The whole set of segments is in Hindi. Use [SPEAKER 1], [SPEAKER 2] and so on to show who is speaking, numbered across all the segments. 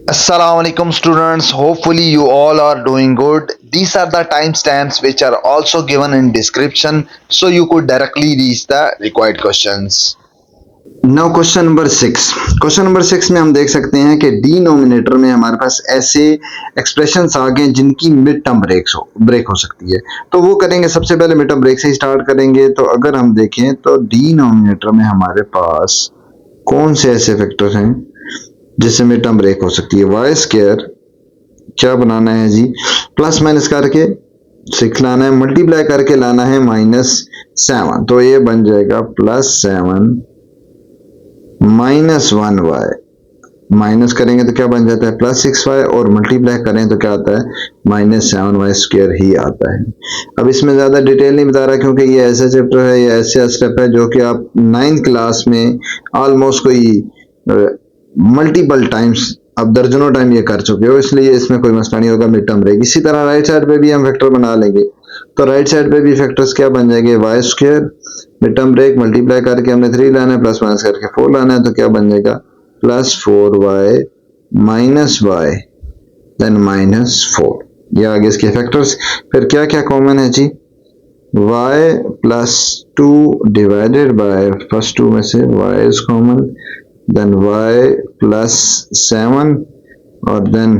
[SPEAKER 1] Assalamualaikum students, hopefully you all are doing good. These are the timestamps which are also given in description so you could directly reach the required questions.
[SPEAKER 2] Now question number 6 में हम देख सकते हैं कि डिनोमिनेटर में हमारे पास ऐसे एक्सप्रेशंस आ गए जिनकी मिड टर्म ब्रेक हो सकती है। तो वो करेंगे, सबसे पहले मिड टर्म ब्रेक से ही स्टार्ट करेंगे। तो अगर हम देखें तो डिनोमिनेटर में हमारे पास कौन से ऐसे फैक्टर हैं जिससे मिड टर्म ब्रेक हो सकती है। वाई स्क्वायर क्या बनाना है जी, प्लस माइनस करके 6 लाना है, मल्टीप्लाई करके लाना है -7। तो ये बन जाएगा +7 -1y, माइनस करेंगे तो क्या बन जाता है +6y, और मल्टीप्लाई करें तो क्या आता है -7y² ही आता है। अब इसमें ज्यादा डिटेल नहीं बता रहा क्योंकि ये ऐसा चैप्टर है, ये ऐसा स्टेप है जो कि आप 9th क्लास में ऑलमोस्ट कोई मल्टीपल टाइम्स, अब दर्जनों टाइम ये कर चुके हो, इसलिए इसमें कोई मसला नहीं होगा, मिड टर्म रहेगी। इसी तरह राइट साइड पे भी हम फैक्टर बना लेंगे। तो राइट साइड पे भी फैक्टर्स क्या बन जाएंगे, y², mid term break, multiply करके हमने 3 लाना है, प्लस माइनस करके 4 लाना है, तो क्या बन जाएगा +4y -y देन -4। ये आगे इसके फैक्टर्स। फिर क्या क्या कॉमन है जी, y +2 डिवाइडेड बाय, फर्स्ट 2 में से y is common, then y +7 और then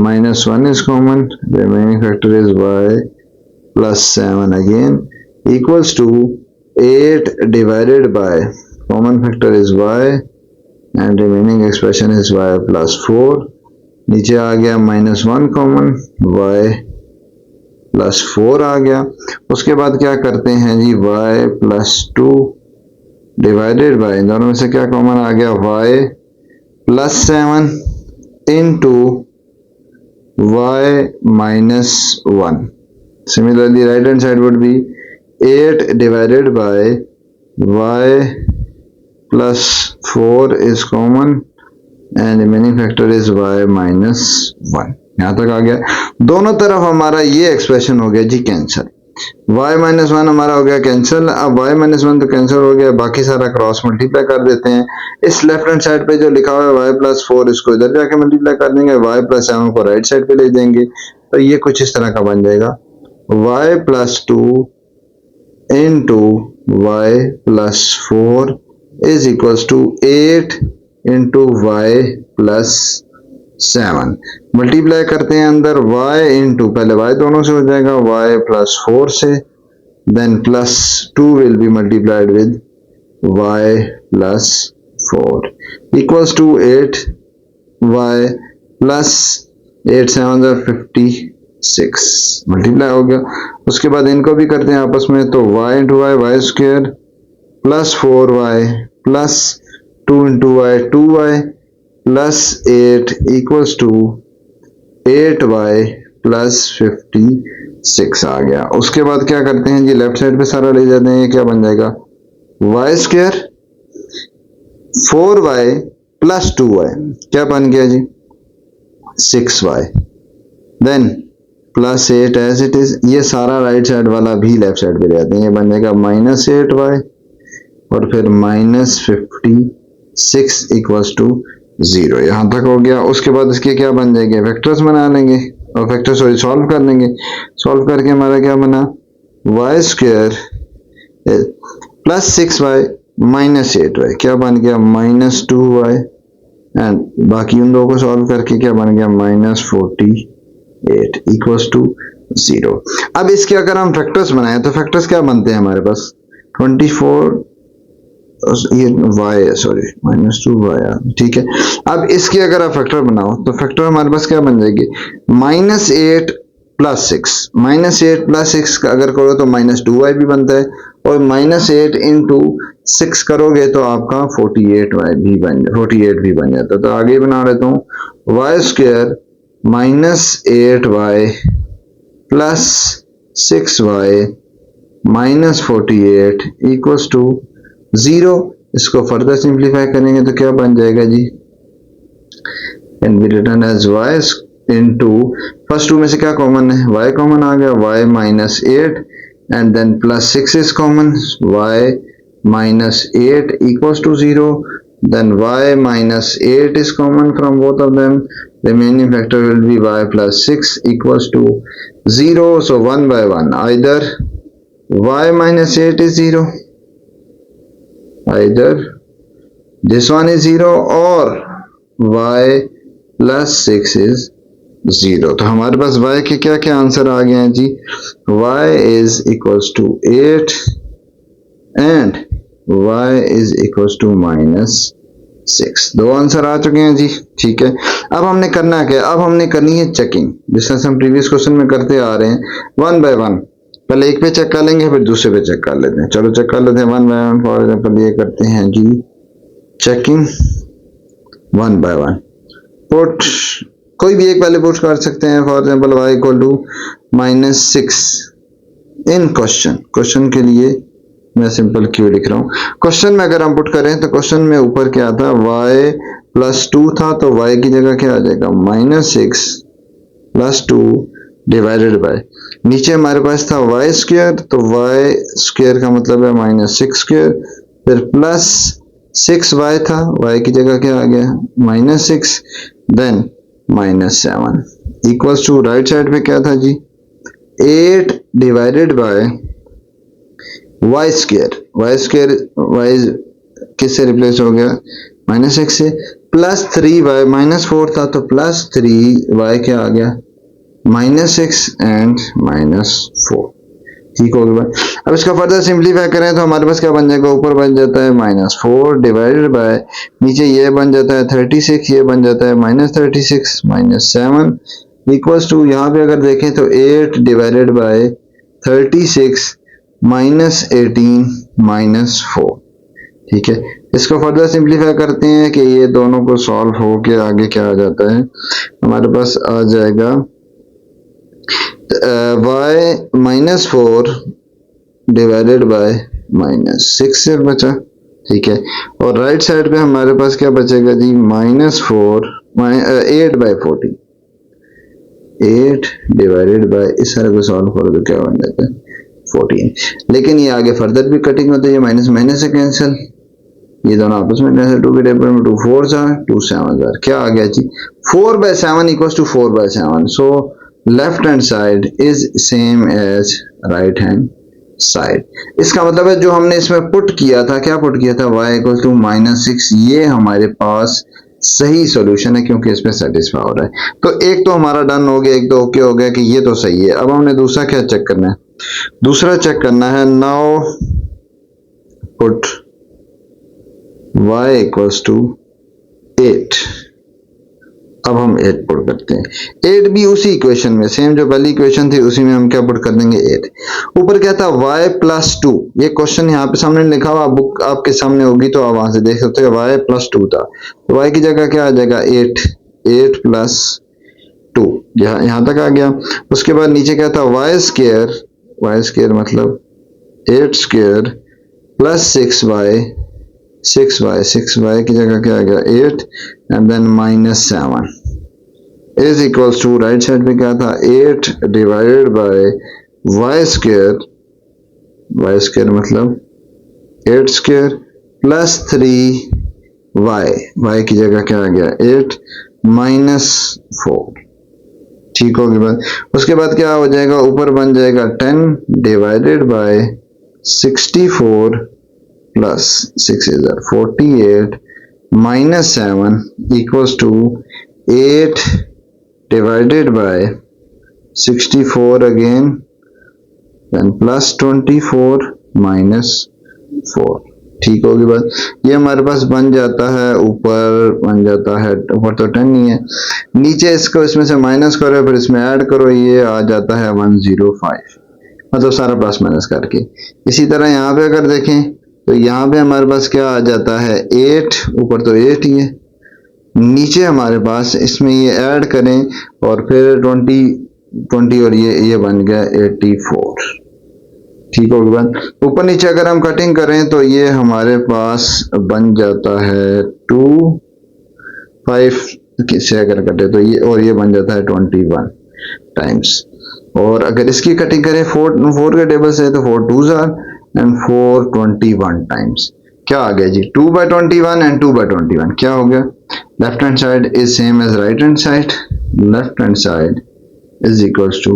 [SPEAKER 2] -1 is common, remaining factor is y +7 again equals to 8 divided by, common factor is y and remaining expression is y +4। नीचे आ गया -1 कॉमन, y +4 आ गया। उसके बाद क्या करते हैं जी, y +2 डिवाइडेड बाय, इन दोनों में से क्या कॉमन आ गया, y +7 into y -1। Similarly right hand side would be 8 divided by y +4 is common and remaining factor is y -1। यहां तक आ गया। दोनों तरफ हमारा ये एक्सप्रेशन हो गया जी कैंसिल, y -1 हमारा हो गया कैंसिल। अब y -1 तो कैंसिल हो गया, बाकी सारा क्रॉस मल्टीप्लाई कर देते हैं। इस लेफ्ट हैंड साइड पे जो लिखा हुआ है y +4, इसको इधर जाके मल्टीप्लाई कर देंगे, y +7 को राइट साइड पे ले जाएंगे। तो ये कुछ इस तरह का बन जाएगा, y +2 into y +4 is equals to 8 into y +7। Multiply करते हैं अंदर y इंटू, पहले y दोनों से हो जाएगा, y +4 से, then +2 will be multiplied with y +4 equals to 8y +8 7 56, multiply हो गया। उसके बाद इनको भी करते हैं आपस में, तो y into y² +4y +2 into y 2y +8 equals to 8y +56 आ गया। उसके बाद क्या करते हैं जी, लेफ्ट साइड पे सारा ले जाते हैं, क्या बन जाएगा y² 4y +2y, क्या बन गया जी 6y, then +8 as it is. ये सारा राइट साइड वाला भी लेफ्ट साइड पे ले जाते हैं, ये बन जाएगा -8y और फिर -56 इक्वल्स टू 0। यहां तक हो गया। उसके बाद इसके क्या बन जाएंगे, वेक्टर्स बना लेंगे और वेक्टर सॉल्व कर लेंगे। सॉल्व करके हमारा क्या बना, y² +6y -8y, क्या बन गया -2y, एंड बाकी उन दोनों को सॉल्व करके क्या बन गया -48 इक्वल्स टू 0। अब इसके अगर हम फैक्टर्स बनाए तो फैक्टर्स क्या बनते हैं हमारे पास, 24, ये y है, सॉरी -2y, ठीक है। अब इसकी अगर आप फैक्टर बनाओ तो फैक्टर हमारे पास क्या बन जाएगी, -8 +6, -8 +6 का अगर करो तो -2y भी बनता है, और -8 इंटू 6 करोगे तो आपका 48 भी बन जाता है। तो आगे बना लेता हूँ, y² -8y +6y -48 equals to 0। इसको फर्दर सिंप्लीफाई करेंगे तो क्या बन जाएगा जी, can be written as y into, first 2 में से क्या कॉमन है, y कॉमन आ गया, y -8 and then +6 is common, y -8 equals to 0, then y minus 8 is common from both of them. Remaining factor will be y plus 6 equals to 0. So 1 by 1, either y minus 8 is 0, either this one is 0 or y plus 6 is 0. तो हमारे पास y के क्या क्या आंसर आ गए हैं जी? y is equals to 8 and y is equals to minus 6. दो आंसर आ चुके हैं जी. ठीक है, अब हमने करना है क्या? अब हमने करनी है चेकिंग, जिस हम प्रीवियस क्वेश्चन में करते आ रहे हैं, वन बाय वन. पहले एक पे चेक कर लेंगे, फिर दूसरे पे चेक कर लेते हैं. चलो चेक कर लेते हैं one by one. For example ये करते हैं जी checking one by one. Put कोई भी एक पहले पुट कर सकते हैं. For example y equal to minus 6 in question. Question के लिए मैं सिंपल क्यू लिख रहा हूँ. क्वेश्चन में अगर हम पुट करें तो क्वेश्चन में ऊपर क्या था? y प्लस 2 था, तो y की जगह क्या आ जाएगा? माइनस 6 प्लस 2 डिवाइडेड बाय, नीचे हमारे पास था y स्क्वायर, तो y स्क्वायर का मतलब है माइनस 6 स्क्वायर, फिर प्लस 6y था, y की जगह क्या आ गया? Minus 6, then minus 7 equals to right side पे क्या था जी? 8 divided by y square. y square y किससे रिप्लेस हो गया? माइनस 6 से, प्लस 3y, माइनस 4 था तो प्लस 3y क्या आ गया? Minus 6 and minus 4. ठीक हो गया. अब इसका फर्दर सिंप्लीफाई करें तो हमारे पास क्या बन जाएगा? ऊपर बन जाता है माइनस 4 डिवाइडेड बाय, नीचे ये बन जाता है 36, ये बन जाता है माइनस 36 माइनस 7 इक्वल्स टू, यहाँ पे अगर देखें तो 8 डिवाइडेड बाय 36 माइनस 18 माइनस 4. ठीक है, इसको फर्दर सिंप्लीफाई करते हैं कि ये दोनों को सॉल्व हो के आगे क्या आ जाता है? हमारे पास आ जाएगा y minus 4 divided by minus 6 से बचा. ठीक है, और राइट साइड पे हमारे पास क्या बचेगा जी? माइनस 4 8 बाय 40, 8 डिवाइडेड बाय, इस सारे को सॉल्व करो तो क्या बन जाता है? 14. लेकिन ये आगे फर्दर भी कटिंग होती है, माइनस माइनस से कैंसिल, ये दोनों आपस में कैंसिल. 2 के टेबल में 2 4 2 7 क्या आ गया जी? 4 by 7 equals to 4 by 7. So left hand side is same as right hand side. इसका मतलब है जो हमने इसमें पुट किया था, क्या पुट किया था? y equal to minus 6. ये हमारे पास सही सॉल्यूशन है क्योंकि इसमें सेटिस्फाई हो रहा है. तो एक तो हमारा डन हो गया, एक तो ओके हो गया कि ये तो सही है. अब हमने दूसरा क्या चेक करना है? दूसरा चेक करना है, now put y equals to 8. अब हम 8 पुट करते हैं. 8 भी उसी इक्वेशन में, सेम जो पहली इक्वेशन थी उसी में हम क्या पुट कर देंगे? 8. ऊपर क्या था? y plus 2. ये क्वेश्चन यहाँ पे सामने लिखा हुआ, बुक आपके सामने होगी तो आप वहां से देख सकते हो. y प्लस 2 था, तो y की जगह क्या आ जाएगा? 8. 8 प्लस 2 यहाँ तक आ गया. उसके बाद नीचे क्या था? y स्क्वायर मतलब 8 स्क्वायर प्लस 6y की जगह क्या आ गया? 8 and then minus 7 is equals to, right side पे क्या था? 8 डिवाइडेड बाय y स्क्वायर मतलब 8 स्क्वायर प्लस 3y की जगह क्या आ गया? 8 माइनस 4. ठीक होगी बात. उसके बाद क्या हो जाएगा? ऊपर बन जाएगा 10 divided by 64 plus 6 is 48 minus 7 equals to 8 divided by 64 again then plus 24 minus 4. ठीक होगी बात. ये हमारे पास बन जाता है, ऊपर बन जाता है, ऊपर तो 10 नहीं है, नीचे इसको इसमें से माइनस करो फिर इसमें ऐड करो, ये आ जाता है 105, मतलब सारा प्लस माइनस करके. इसी तरह यहाँ पे अगर देखें तो यहाँ पे हमारे पास क्या आ जाता है? 8. ऊपर तो 8 ही है, नीचे हमारे पास इसमें ये ऐड करें और फिर 20 और ये बन गया 84. ठीक होगी बात. ऊपर नीचे अगर हम कटिंग करें तो ये हमारे पास बन जाता है 2 5 से अगर कटे तो ये, और ये बन जाता है 21 टाइम्स. और अगर इसकी कटिंग करें 4 के टेबल से तो 4 2s एंड 4 21 टाइम्स. क्या आ गया जी 2/21 एंड 2/21 क्या हो गया left hand side is same as right hand side left hand side is equals to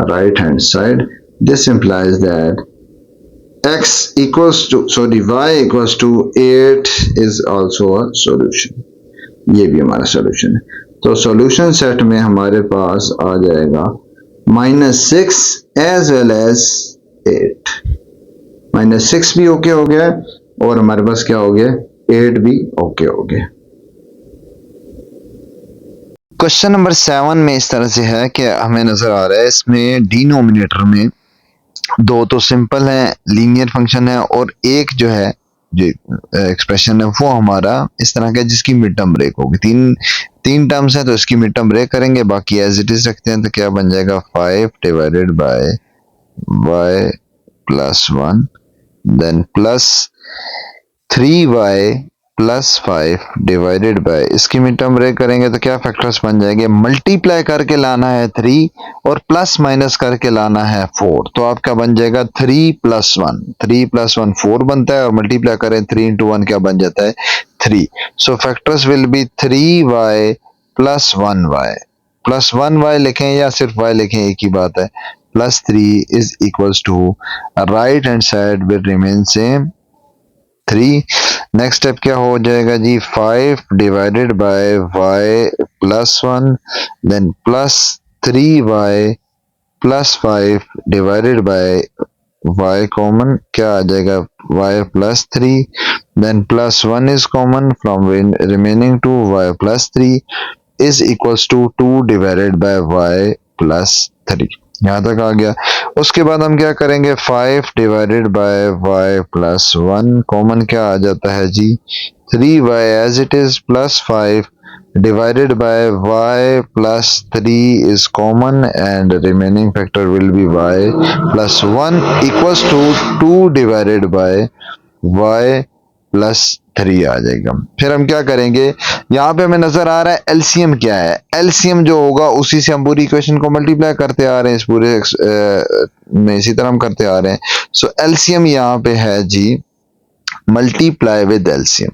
[SPEAKER 2] right hand side. This implies that x equals to y equals to 8 is also a solution. ये भी हमारा सोल्यूशन है तो सोल्यूशन सेट में हमारे पास आ जाएगा -6 एज वेल एज 8 -6 भी ओके हो गया और हमारे पास क्या हो गया 8 भी ओके हो गया।
[SPEAKER 1] क्वेश्चन नंबर 7 में इस तरह से है कि हमें नजर आ रहा है इसमें डिनोमिनेटर में दो तो सिंपल है लीनियर फंक्शन है और एक जो है जो एक्सप्रेशन है वो हमारा इस तरह का जिसकी मिड टर्म ब्रेक होगी तीन टर्म्स है तो इसकी मिड टर्म ब्रेक करेंगे बाकी एज इट इज रखते हैं तो क्या बन जाएगा 5 divided by y plus 1 then plus 3y plus 5 divided by इसकी मिड टर्म ब्रेक करेंगे तो क्या फैक्टर्स बन जाएंगे मल्टीप्लाई करके लाना है 3 और प्लस माइनस करके लाना है 4 तो आपका बन जाएगा 3 प्लस 1 4 बनता है और मल्टीप्लाई करें 3 इंटू 1 क्या बन जाता है 3 सो factors will be 3y plus 1y plus 1y लिखें या सिर्फ y लिखें एक ही बात है plus 3 is equals to right hand side will remain same 3 next step क्या हो जाएगा जी 5 divided by y plus 1 then plus 3y plus 5 divided by y common क्या आ जाएगा y plus 3 then plus 1 is common from remaining two y plus 3 is equals to 2 divided by y plus 3 यहाँ तक आ गया उसके बाद हम क्या करेंगे 5 divided by y plus 1 common क्या आ जाता है जी 3y as it is plus 5 divided by y plus 3 is common and remaining factor will be y plus 1 equals to 2 divided by y plus 3 आ जाएगा। फिर हम क्या करेंगे यहाँ पे हमें नजर आ रहा है एलसीएम क्या है एलसीएम जो होगा उसी से हम पूरी इक्वेशन को मल्टीप्लाई करते आ रहे हैं इस पूरे में इसी तरह हम करते आ रहे हैं सो एलसीएम यहाँ पे है जी multiply with LCM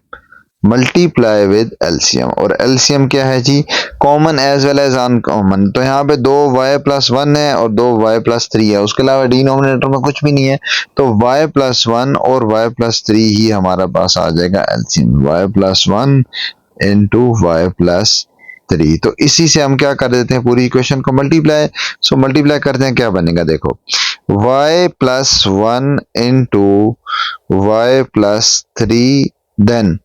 [SPEAKER 1] multiply with LCM और एलसीएम क्या है जी common as well as uncommon तो यहाँ पे 2y प्लस 1 है और 2y प्लस 3 है उसके अलावा डिनोमिनेटर में कुछ भी नहीं है तो y प्लस 1 और y प्लस 3 ही हमारा पास आ जाएगा LCM y plus 1 into y plus 3 तो इसी से हम क्या कर देते हैं पूरी इक्वेशन को मल्टीप्लाई सो मल्टीप्लाई करते हैं क्या बनेगा देखो y plus 1 into y plus 3 then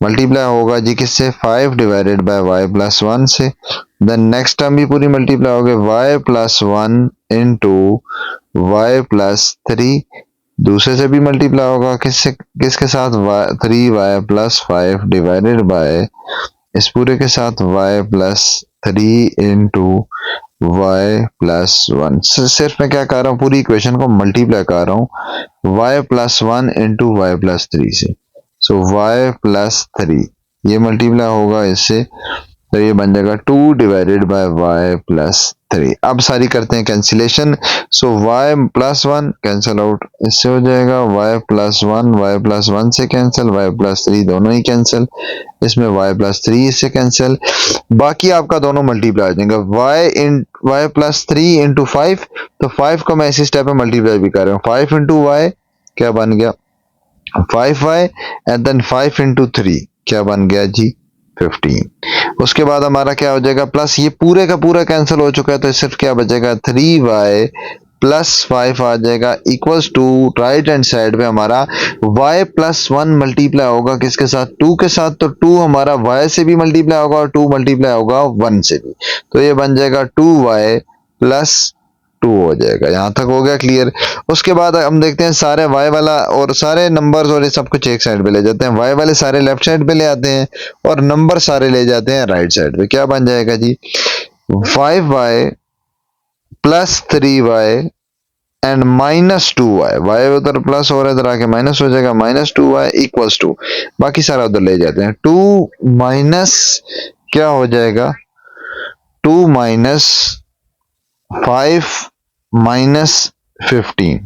[SPEAKER 1] multiply होगा जी किससे 5 डिवाइडेड बाय y प्लस 1 से देन नेक्स्ट टर्म भी पूरी मल्टीप्लाई होगी y plus 1 into y plus 3 दूसरे से भी मल्टीप्लाई होगा किसके साथ 3y प्लस 5 डिवाइडेड बाय इस पूरे के साथ y plus 3 into y plus 1 सिर्फ मैं क्या कर रहा हूँ पूरी इक्वेशन को मल्टीप्लाई कर रहा हूँ y plus 1 into y plus 3 से सो y प्लस 3 ये मल्टीप्लाई होगा इससे तो ये बन जाएगा 2 डिवाइडेड बाय y प्लस 3 अब सारी करते हैं कैंसिलेशन सो y प्लस 1 कैंसिल आउट इससे हो जाएगा y प्लस 1 से कैंसिल y प्लस 3 दोनों ही कैंसिल इसमें y प्लस 3 इससे कैंसिल बाकी आपका दोनों मल्टीप्लाई हो जाएगा y प्लस 3 इंटू 5 तो 5 को मैं इसी स्टेप में मल्टीप्लाई भी कर रहा हूँ 5 इंटू y क्या बन गया 5y एंड देन 5 इंटू 3 क्या बन गया जी 15 उसके बाद हमारा क्या हो जाएगा प्लस ये पूरे का पूरा कैंसिल हो चुका है तो सिर्फ क्या बचेगा 3y प्लस 5 आ जाएगा equals to right hand side पे हमारा y प्लस 1 मल्टीप्लाई होगा किसके साथ 2 के साथ तो 2 हमारा y से भी मल्टीप्लाई होगा और 2 मल्टीप्लाई होगा 1 से भी तो ये बन जाएगा 2y प्लस 2 हो जाएगा यहाँ तक हो गया क्लियर उसके बाद हम देखते हैं सारे y वाला और सारे नंबर्स और ये सब कुछ एक साइड पे ले जाते हैं y वाले सारे लेफ्ट साइड पे ले आते हैं और नंबर सारे ले जाते हैं राइट साइड पे क्या बन जाएगा जी 5y plus 3y and minus 2y y उधर प्लस हो रहा है इधर आके माइनस हो जाएगा माइनस 2y इक्वल्स टू बाकी सारा उधर ले जाते हैं 2 माइनस क्या हो जाएगा 2 माइनस 5 माइनस 15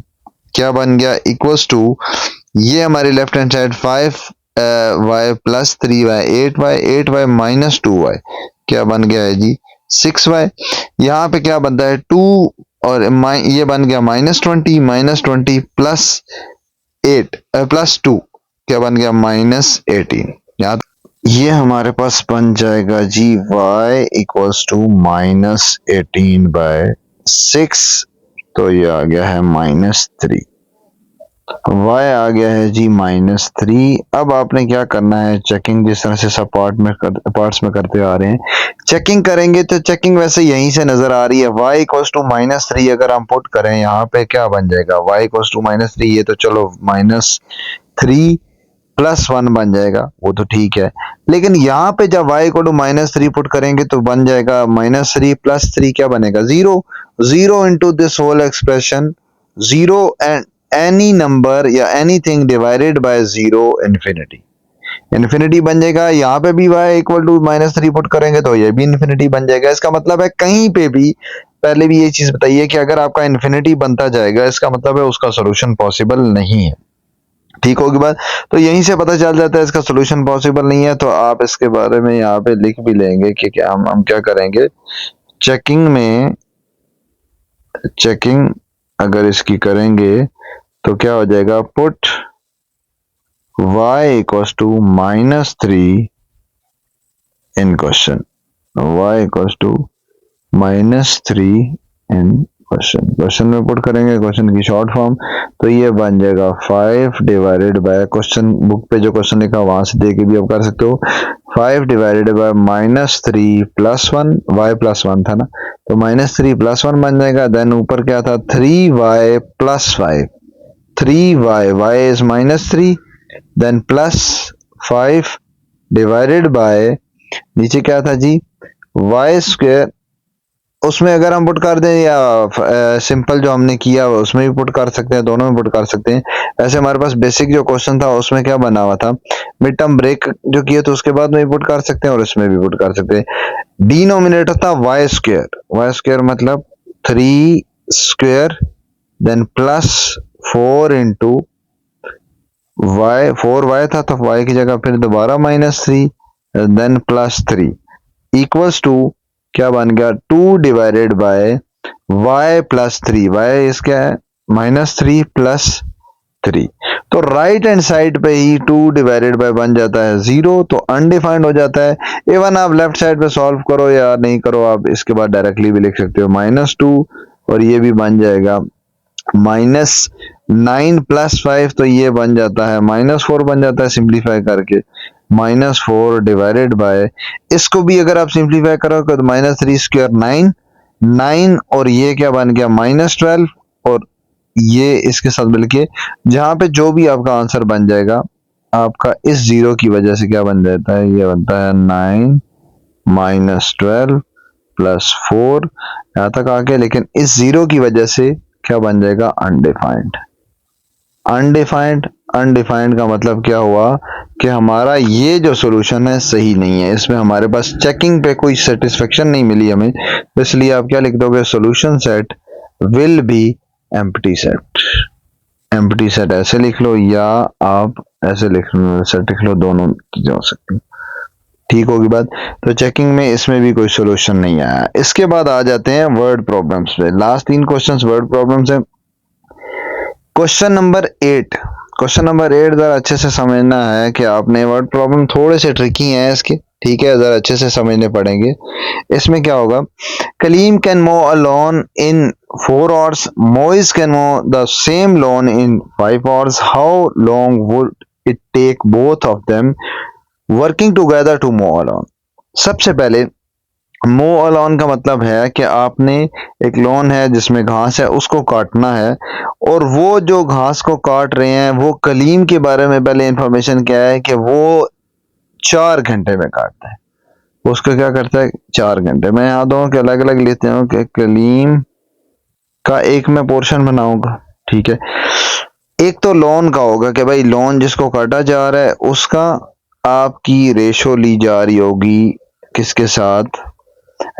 [SPEAKER 1] क्या बन गया इक्वल्स टू ये हमारी left hand side 5y plus 3y 8y minus 2y क्या बन गया है जी 6y। यहाँ पे क्या बनता है 2 और ये बन गया -20 प्लस 8 प्लस 2 क्या बन गया -18। यहाँ ये हमारे पास बन जाएगा जी y इक्वल्स टू -18/6, तो ये आ गया है -3। y आ गया है जी -3। अब आपने क्या करना है, चेकिंग जिस तरह से सब पार्ट्स में करते आ रहे हैं, चेकिंग करेंगे तो चेकिंग वैसे यहीं से नजर आ रही है। y इक्वल्स टू -3 अगर हम पुट करें यहाँ पे क्या बन जाएगा, y इक्वल्स टू -3, ये तो चलो -3 प्लस 1 बन जाएगा, वो तो ठीक है। लेकिन यहाँ पे जब y इक्वल टू -3 पुट करेंगे तो बन जाएगा -3 प्लस 3 क्या बनेगा 0। 0 into this whole expression 0 and any number या एनीथिंग डिवाइडेड बाय 0 इन्फिनिटी बन जाएगा। यहाँ पे भी y इक्वल टू -3 पुट करेंगे तो ये भी इन्फिनिटी बन जाएगा। इसका मतलब है कहीं पे भी, पहले भी ये चीज बताइए कि अगर आपका इन्फिनिटी बनता जाएगा इसका मतलब है उसका सोल्यूशन पॉसिबल नहीं है। ठीक होगी बात, तो यहीं से पता चल जाता है इसका सोल्यूशन पॉसिबल नहीं है। तो आप इसके बारे में यहाँ पे लिख भी लेंगे कि क्या हम क्या करेंगे, चेकिंग अगर इसकी करेंगे तो क्या हो जाएगा, put y equals to -3 in question, y equals to -3 in question में पुट करेंगे क्वेश्चन की शॉर्ट फॉर्म, तो ये बन जाएगा 5 डिवाइडेड बाय, क्वेश्चन बुक पे जो क्वेश्चन लिखा वहां से देके भी आप कर सकते हो, 5 divided bye -3 plus 1, y plus 1 था ना, तो -3 प्लस 1 बन जाएगा। देन ऊपर क्या था 3y plus 5, 3y, y is -3, then plus 5 divided by, नीचे क्या था जी y स्क्वायर, उसमें अगर हम पुट कर दें या सिंपल जो हमने किया उसमें भी पुट कर सकते हैं, दोनों में पुट कर सकते हैं। ऐसे हमारे पास बेसिक जो क्वेश्चन था उसमें क्या बना हुआ था, मिड टर्म ब्रेक जो किया तो उसके बाद में भी पुट कर सकते हैं और इसमें भी पुट कर सकते हैं। डिनोमिनेटर था y स्क्वायर मतलब 3 square then plus 4 into y, 4y था तो y की जगह फिर दोबारा -3 देन प्लस 3 इक्वल्स टू क्या बन गया 2 divided by y plus 3, y इस क्या है -3 प्लस 3, तो राइट हैंड साइड पे ही 2 डिवाइडेड बाय बन जाता है 0, तो अनडिफाइंड हो जाता है। इवन आप लेफ्ट साइड पे सॉल्व करो या नहीं करो, आप इसके बाद डायरेक्टली भी लिख सकते हो -2, और ये भी बन जाएगा -9 प्लस 5, तो ये बन जाता है -4 बन जाता है सिंप्लीफाई करके, -4 डिवाइडेड बाय, इसको भी अगर आप सिंप्लीफाई करोगे तो -3 स्क्वायर 9 और ये क्या बन गया -12, और ये इसके साथ मिलके जहां पे जो भी आपका आंसर बन जाएगा आपका इस 0 की वजह से क्या बन जाता है, ये बनता है 9 -12 प्लस 4 यहाँ तक आ गया, लेकिन इस 0 की वजह से क्या बन जाएगा अनडिफाइंड का मतलब क्या हुआ कि हमारा ये जो सॉल्यूशन है सही नहीं है, इसमें हमारे पास चेकिंग पे कोई सेटिस्फेक्शन नहीं मिली हमें, इसलिए आप क्या लिख दोगे, solution set will be empty set ऐसे लिख लो या आप ऐसे लिख लो, दोनों चीजें हो सकती, ठीक होगी बात। तो चेकिंग में इसमें भी कोई सॉल्यूशन नहीं आया। इसके बाद आ जाते हैं वर्ड प्रॉब्लम्स पे, लास्ट 3 क्वेश्चंस वर्ड प्रॉब्लम्स हैं। क्वेश्चन नंबर 8 जरा अच्छे से समझना है कि आपने वर्ड प्रॉब्लम थोड़े से ट्रिकी हैं इसके, ठीक है, जरा अच्छे से समझने पड़ेंगे। इसमें क्या होगा, Kaleem can mow a lawn in 4 hours, Moiz can mow the same lawn in 5 hours, how long would it take both of them working together to mow a lawn. सबसे पहले मो अलॉन का मतलब है कि आपने एक लॉन है जिसमें घास है उसको काटना है, और वो जो घास को काट रहे हैं वो कलीम के बारे में पहले इंफॉर्मेशन क्या है कि वो 4 घंटे में काटता है, उसको क्या करता है 4 घंटे। मैं यहाँ दोनों के अलग अलग लेते हूँ कि कलीम का एक मैं पोर्शन बनाऊंगा, ठीक है। एक तो लॉन का होगा कि भाई लॉन जिसको काटा जा रहा है उसका आपकी रेशो ली जा रही होगी किसके साथ,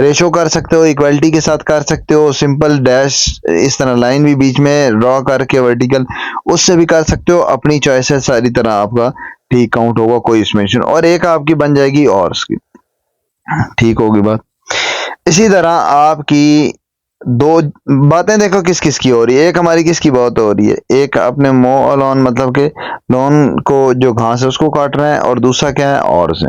[SPEAKER 1] रेशो कर सकते हो, इक्वलिटी के साथ कर सकते हो, सिंपल डैश इस तरह लाइन भी बीच में ड्रॉ करके वर्टिकल उससे भी कर सकते हो, अपनी चॉइस है, सारी तरह आपका ठीक काउंट होगा, कोई इसमें इशू। और एक आपकी बन जाएगी और की, ठीक होगी बात। इसी तरह आपकी दो बातें देखो किस किस की हो रही है, एक हमारी किसकी बहुत हो रही है, एक अपने मो लॉन मतलब के लॉन को जो घास है उसको काट रहे हैं, और दूसरा क्या है और से।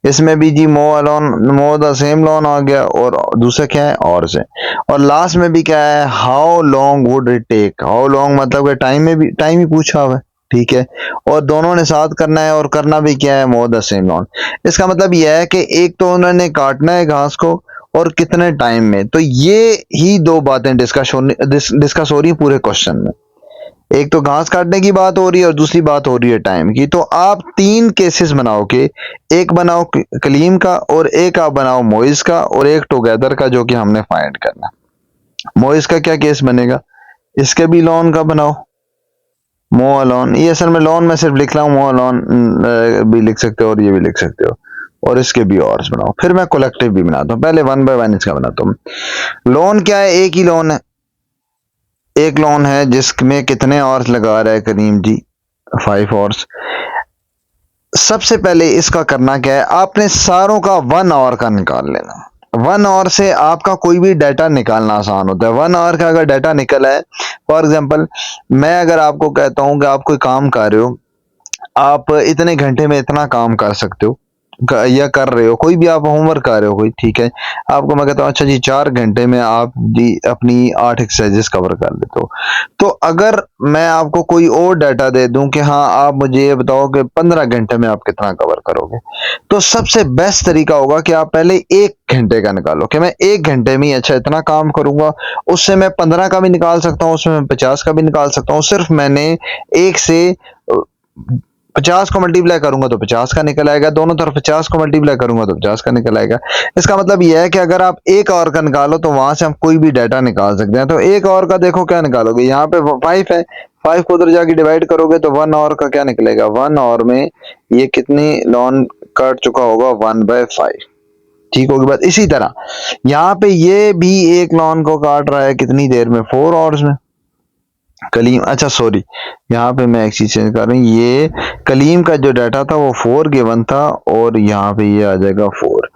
[SPEAKER 1] इसमें भी जी मो लॉन मो द सेम लॉन आ गया, और दूसरा क्या है और से। और लास्ट में भी क्या है, how long would it take, how long मतलब के टाइम में भी टाइम ही पूछा हुआ है, ठीक है। और दोनों ने साथ करना है, और करना भी क्या है, मो द सेम लॉन। इसका मतलब यह है कि एक तो उन्होंने काटना है घास को और कितने टाइम में। तो ये ही दो बातें डिस्कस हो रही है पूरे क्वेश्चन में। एक तो घास काटने की बात हो रही है और दूसरी बात हो रही है टाइम की। तो आप तीन केसेस बनाओ के, एक बनाओ कलीम का, और एक आप बनाओ मोइज का, और एक टुगेदर का जो कि हमने फाइंड करना। मोइज का क्या केस बनेगा, इसके भी लॉन का बनाओ, मो लॉन। ये असल में लॉन में सिर्फ लिख रहा हूँ, मो लॉन भी लिख सकते हो और ये भी लिख सकते हो, और इसके भी और बनाओ। फिर मैं कलेक्टिव भी बनाता हूँ, पहले वन बाय वन इसका बनाता हूँ। लोन क्या है, एक ही लोन है, एक लोन है जिसमें कितने आवर्स लगा रहा है करीम जी, 5 आवर्स। सबसे पहले इसका करना क्या है, आपने सारों का 1 आवर का निकाल लेना। 1 आवर से आपका कोई भी डाटा निकालना आसान होता है। 1 आवर का अगर डाटा निकला है, फॉर एग्जाम्पल मैं अगर आपको कहता हूँ कि आप कोई काम कर रहे हो, आप इतने घंटे में इतना काम कर सकते हो, या कर रहे हो, कोई भी आप होमवर्क कर रहे हो कोई, ठीक है। आपको मैं कहता हूँ अच्छा जी 4 घंटे में आप जी अपनी 8 एक्सरसाइजेस कवर कर लेते हो। तो अगर मैं आपको कोई और डाटा दे दूं कि हाँ आप मुझे ये बताओ कि 15 घंटे में आप कितना कवर करोगे, तो सबसे बेस्ट तरीका होगा कि आप पहले 1 घंटे का निकालो कि मैं 1 घंटे में अच्छा इतना काम करूंगा। उससे मैं 15 का भी निकाल सकता हूँ, उसमें मैं 50 का भी निकाल सकता हूँ। सिर्फ मैंने 1 से 50 को मल्टीप्लाई करूंगा तो 50 का निकल आएगा, दोनों तरफ 50 को मल्टीप्लाई करूंगा तो 50 का निकल आएगा। इसका मतलब यह है कि अगर आप 1 आवर का निकालो तो वहां से हम कोई भी डाटा निकाल सकते हैं। तो 1 आवर का देखो क्या निकालोगे, यहाँ पे 5 है, 5 को उधर जाके डिवाइड करोगे तो 1 आवर का क्या निकलेगा, 1 आवर में ये कितनी लॉन काट चुका होगा, 1/5, ठीक होगी बात। इसी तरह यहाँ पे ये भी एक लॉन को काट रहा है कितनी देर में, 4 आवर्स में। कलीम, अच्छा सॉरी, यहाँ पे मैं एक चीज चेंज कर रही हूँ, ये कलीम का जो डाटा था वो 4 गिवन था, और यहाँ पे ये आ जाएगा 4।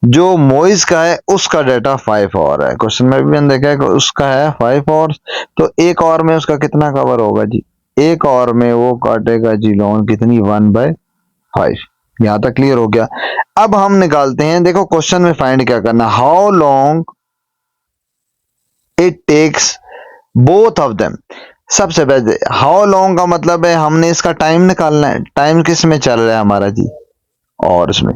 [SPEAKER 1] जो मोइज का है उसका डाटा 5 आवर है, क्वेश्चन में भी मैंने देखा है कि उसका है 5 आवर। तो 1 आवर में उसका कितना कवर होगा जी, 1 आवर में वो काटेगा जी लॉन कितनी, 1/5। यहाँ तक क्लियर हो गया। अब हम निकालते हैं, देखो क्वेश्चन में फाइंड क्या करना, how long it takes both of them. सबसे पहले हाउ लॉन्ग का मतलब है हमने इसका टाइम निकालना है, टाइम किस में चल रहा है हमारा जी, और इसमें।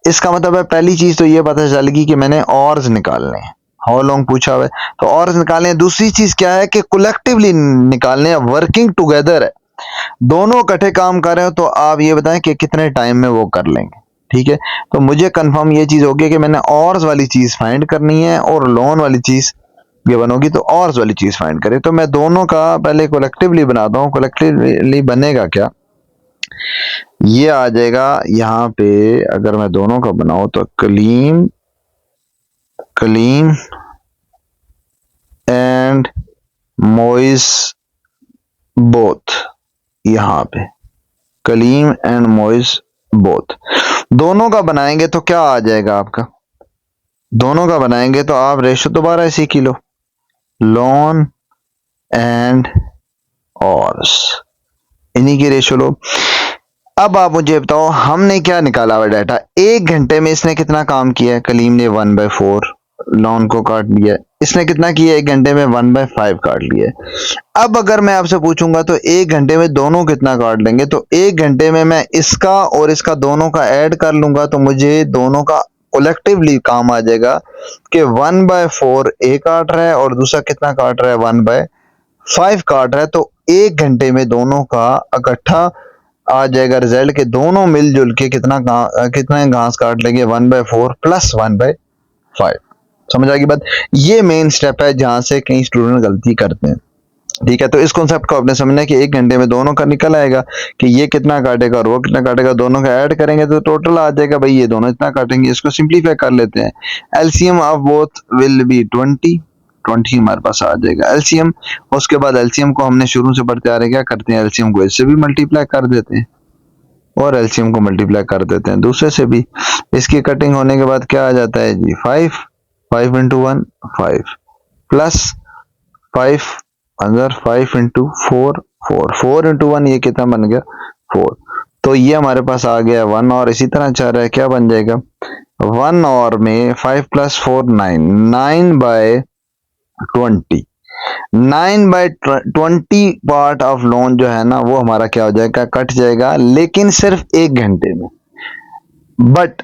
[SPEAKER 1] इसका मतलब है पहली चीज तो ये पता चलेगी कि मैंने ऑर्स निकालने हैं, हाउ लॉन्ग पूछा हुआ है तो ऑर्स निकालने हैं। दूसरी चीज क्या है कि कलेक्टिवली निकालने हैं, वर्किंग टुगेदर है, दोनों इकट्ठे काम कर रहे हो, तो आप ये बताएं कि कितने टाइम में वो कर लेंगे, ठीक है। तो मुझे कंफर्म ये चीज होगी कि मैंने ऑर्स वाली चीज फाइंड करनी है और लोन वाली चीज गिवन होगी, तो ऑर्स वाली चीज फाइंड करें। तो मैं दोनों का पहले कलेक्टिवली बनाता हूँ। कलेक्टिवली बनेगा क्या, ये आ जाएगा यहाँ पे, अगर मैं दोनों का बनाऊं तो कलीम एंड मोइस बोथ, यहाँ पे कलीम एंड मोइस बोथ दोनों का बनाएंगे तो क्या आ जाएगा आपका, दोनों का बनाएंगे तो आप रेशो दोबारा इसी की लो, लॉन एंड ऑर्स, इन्हीं की रेशो लो। अब आप मुझे बताओ हमने क्या निकाला हुआ डाटा, 1 घंटे में इसने कितना काम किया है, कलीम ने 1/4 लॉन को काट लिया, इसने कितना किया 1 घंटे में, 1/5 काट लिया। अब अगर मैं आपसे पूछूंगा तो 1 घंटे में दोनों कितना काट लेंगे, तो 1 घंटे में मैं इसका और इसका दोनों का ऐड कर लूंगा तो मुझे दोनों का कलेक्टिवली काम आ जाएगा कि 1/4 एक काट रहा है और दूसरा कितना काट रहा है, 1/5 काट रहा है। तो 1 घंटे में दोनों का इकट्ठा आ जाएगा रिजल्ट के दोनों मिलजुल के कितना घास काट लेंगे, 1/4 प्लस 1/5। समझ आ गई बात। ये मेन स्टेप है जहां से कई स्टूडेंट गलती करते हैं। ठीक है, तो इस कॉन्सेप्ट को आपने समझना है कि 1 घंटे में दोनों का निकल आएगा कि ये कितना काटेगा और वो कितना काटेगा, दोनों का ऐड करेंगे तो टोटल आ जाएगा भाई ये दोनों इतना काटेंगे। इसको सिंप्लीफाई कर लेते हैं, LCM of both will be 20 हमारे पास आ जाएगा एलसीएम। उसके बाद एलसीएम को हमने शुरू से पढ़ते आ रहे क्या करते हैं, एलसीएम को इससे भी मल्टीप्लाई कर देते हैं और एलसीएम को मल्टीप्लाई कर देते हैं दूसरे से भी। इसकी कटिंग होने के बाद क्या आ जाता है जी, 5 इंटू 1 5 प्लस 5 अंदर 5 इंटू 4 4 इंटू 1 ये कितना बन गया 4। तो ये हमारे पास आ गया 1 और इसी तरह चाह रहा है क्या बन जाएगा 1 और में 5 plus 4 9 by 20 9/20 part of loan जो है ना वो हमारा क्या हो जाएगा, कट जाएगा, लेकिन सिर्फ 1 घंटे में। बट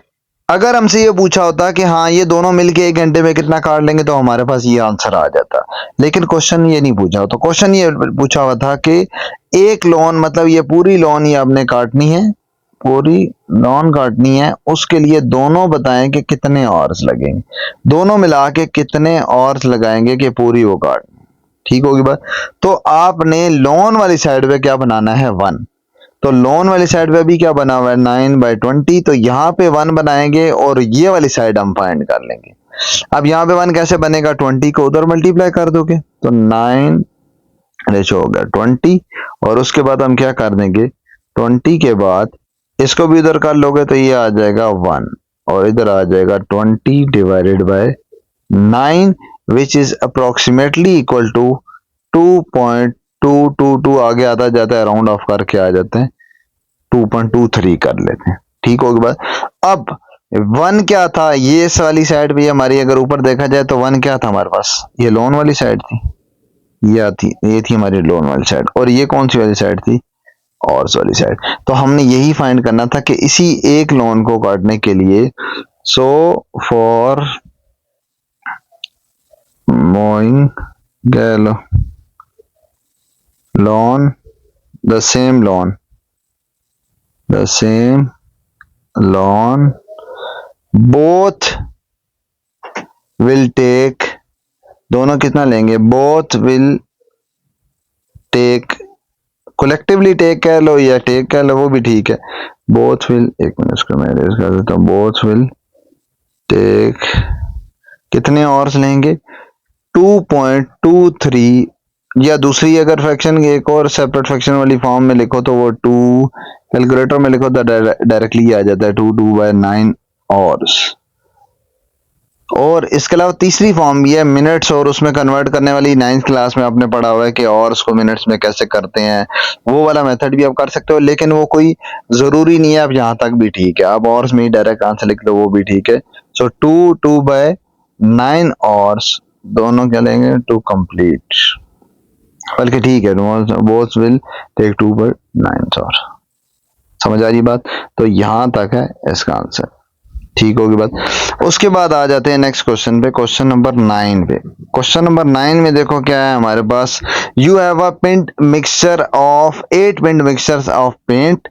[SPEAKER 1] अगर हमसे ये पूछा होता कि हाँ ये दोनों मिलके 1 घंटे में कितना काट लेंगे तो हमारे पास ये आंसर आ जाता, लेकिन क्वेश्चन ये नहीं पूछा। तो क्वेश्चन ये पूछा हुआ था कि एक लोन मतलब ये पूरी लोन ही आपने काटनी है, पूरी लोन काटनी है, उसके लिए दोनों बताएं कि कितने आवर्स लगेंगे, दोनों मिला के कितने आवर्स लगाएंगे कि पूरी वो काट। ठीक होगी बात। तो आपने लोन वाली साइड पे क्या बनाना है 1, तो लोन वाली साइड पे भी क्या बना हुआ है 9/20, तो यहाँ पे 1 बनाएंगे और ये वाली साइड हम फाइंड कर लेंगे। अब यहाँ पे 1 कैसे बनेगा, 20 को उधर मल्टीप्लाई कर दोगे तो 9 रेशो हो गया 20 और उसके बाद हम क्या कर देंगे 20 के बाद इसको भी उधर कर लोगे तो ये आ जाएगा 1 और इधर आ जाएगा 20 divided by 9 which is approximately equal to 2.222 आगे आता जाता है, राउंड ऑफ करके आ जाते हैं 2.23 कर लेते हैं। ठीक होगी बात। अब 1 क्या था, ये इस वाली साइड भी हमारी अगर ऊपर देखा जाए तो 1 क्या था हमारे पास, ये लोन वाली साइड थी, ये थी हमारी लोन वाली साइड, और ये कौन सी वाली साइड थी, और वाली साइड। तो हमने यही फाइंड करना था कि इसी एक लोन को काटने के लिए सो फॉर मोइंग गैलो loan the same loan both will take, दोनों कितना लेंगे, both will take, collectively take कह लो या take कह लो वो भी ठीक है, both will, एक मिनट इसको मैं erase कर देता हूँ, both will take कितने आवर्स लेंगे 2.23, या दूसरी अगर फ्रैक्शन एक और सेपरेट फ्रैक्शन वाली फॉर्म में लिखो तो वो 2 कैलकुलेटर में लिखो तो डायरेक्टली आ जाता है 2/9 आवर्स। और इसके अलावा तीसरी फॉर्म भी है मिनट्स, और उसमें कन्वर्ट करने वाली 9th क्लास में आपने पढ़ा हुआ है कि आवर्स को मिनट्स में कैसे करते हैं, वो वाला मेथड भी आप कर सकते हो, लेकिन वो कोई जरूरी नहीं है, आप यहाँ तक भी ठीक है, आप आवर्स में ही डायरेक्ट आंसर लिख लो वो भी ठीक है। सो 2/9 आवर्स दोनों क्या लेंगे टू कंप्लीट, बल्कि ठीक है बोथ विल टेक 2/9 आवर्स। समझ आ रही बात, तो यहां तक है इसका आंसर। ठीक होगी बात। उसके बाद आ जाते हैं नेक्स्ट क्वेश्चन पे, क्वेश्चन नंबर 9 पे। क्वेश्चन नंबर 9 में देखो क्या है हमारे पास, you have a paint mixture of 8 paint mixtures of paint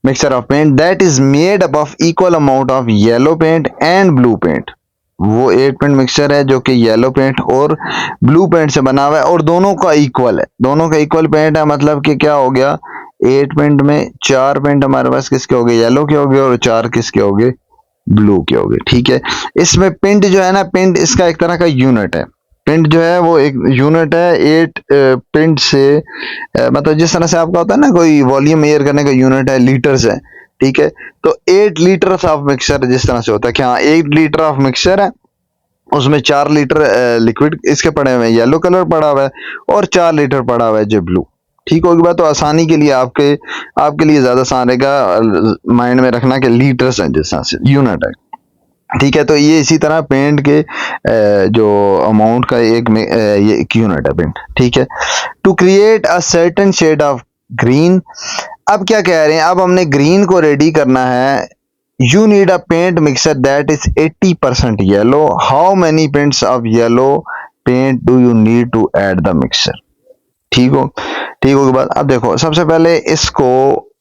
[SPEAKER 1] mixture of paint that is made up of equal amount of yellow paint and blue paint। वो 8 पेंट मिक्सचर है जो कि येलो पेंट और ब्लू पेंट से बना हुआ है और दोनों का इक्वल है, दोनों का इक्वल पेंट है, मतलब कि क्या हो गया 8 पेंट में 4 पेंट हमारे पास किसके हो गए, येलो के हो गए, और 4 किसके हो गए, ब्लू के हो गए। ठीक है, इसमें पेंट जो है ना, पेंट इसका एक तरह का यूनिट है, पेंट जो है वो एक यूनिट है 8 पेंट से, मतलब जिस तरह से आपका होता है ना कोई वॉल्यूम मेजर करने का यूनिट है लीटर्स है। ठीक है, तो 8 लीटर ऑफ मिक्सचर जिस तरह से होता है कि हाँ 8 लीटर ऑफ मिक्सचर है, उसमें 4 लीटर लिक्विड इसके पड़े हुए हैं, येलो कलर पड़ा हुआ है, और 4 लीटर पड़ा हुआ है जो ब्लू। ठीक होगी बात। तो आसानी के लिए आपके लिए ज्यादा आसान रहेगा माइंड में रखना कि लीटर्स हैं जिस तरह से यूनिट है। ठीक है, तो ये इसी तरह पेंट के जो अमाउंट का ये एक यूनिट है पेंट। ठीक है, to create a certain shade of green, अब क्या कह रहे हैं, अब हमने ग्रीन को रेडी करना है, you need a paint mixture that is 80% yellow, how many paints of yellow paint do you need to add the mixture. ठीक हो के बाद अब देखो सबसे पहले इसको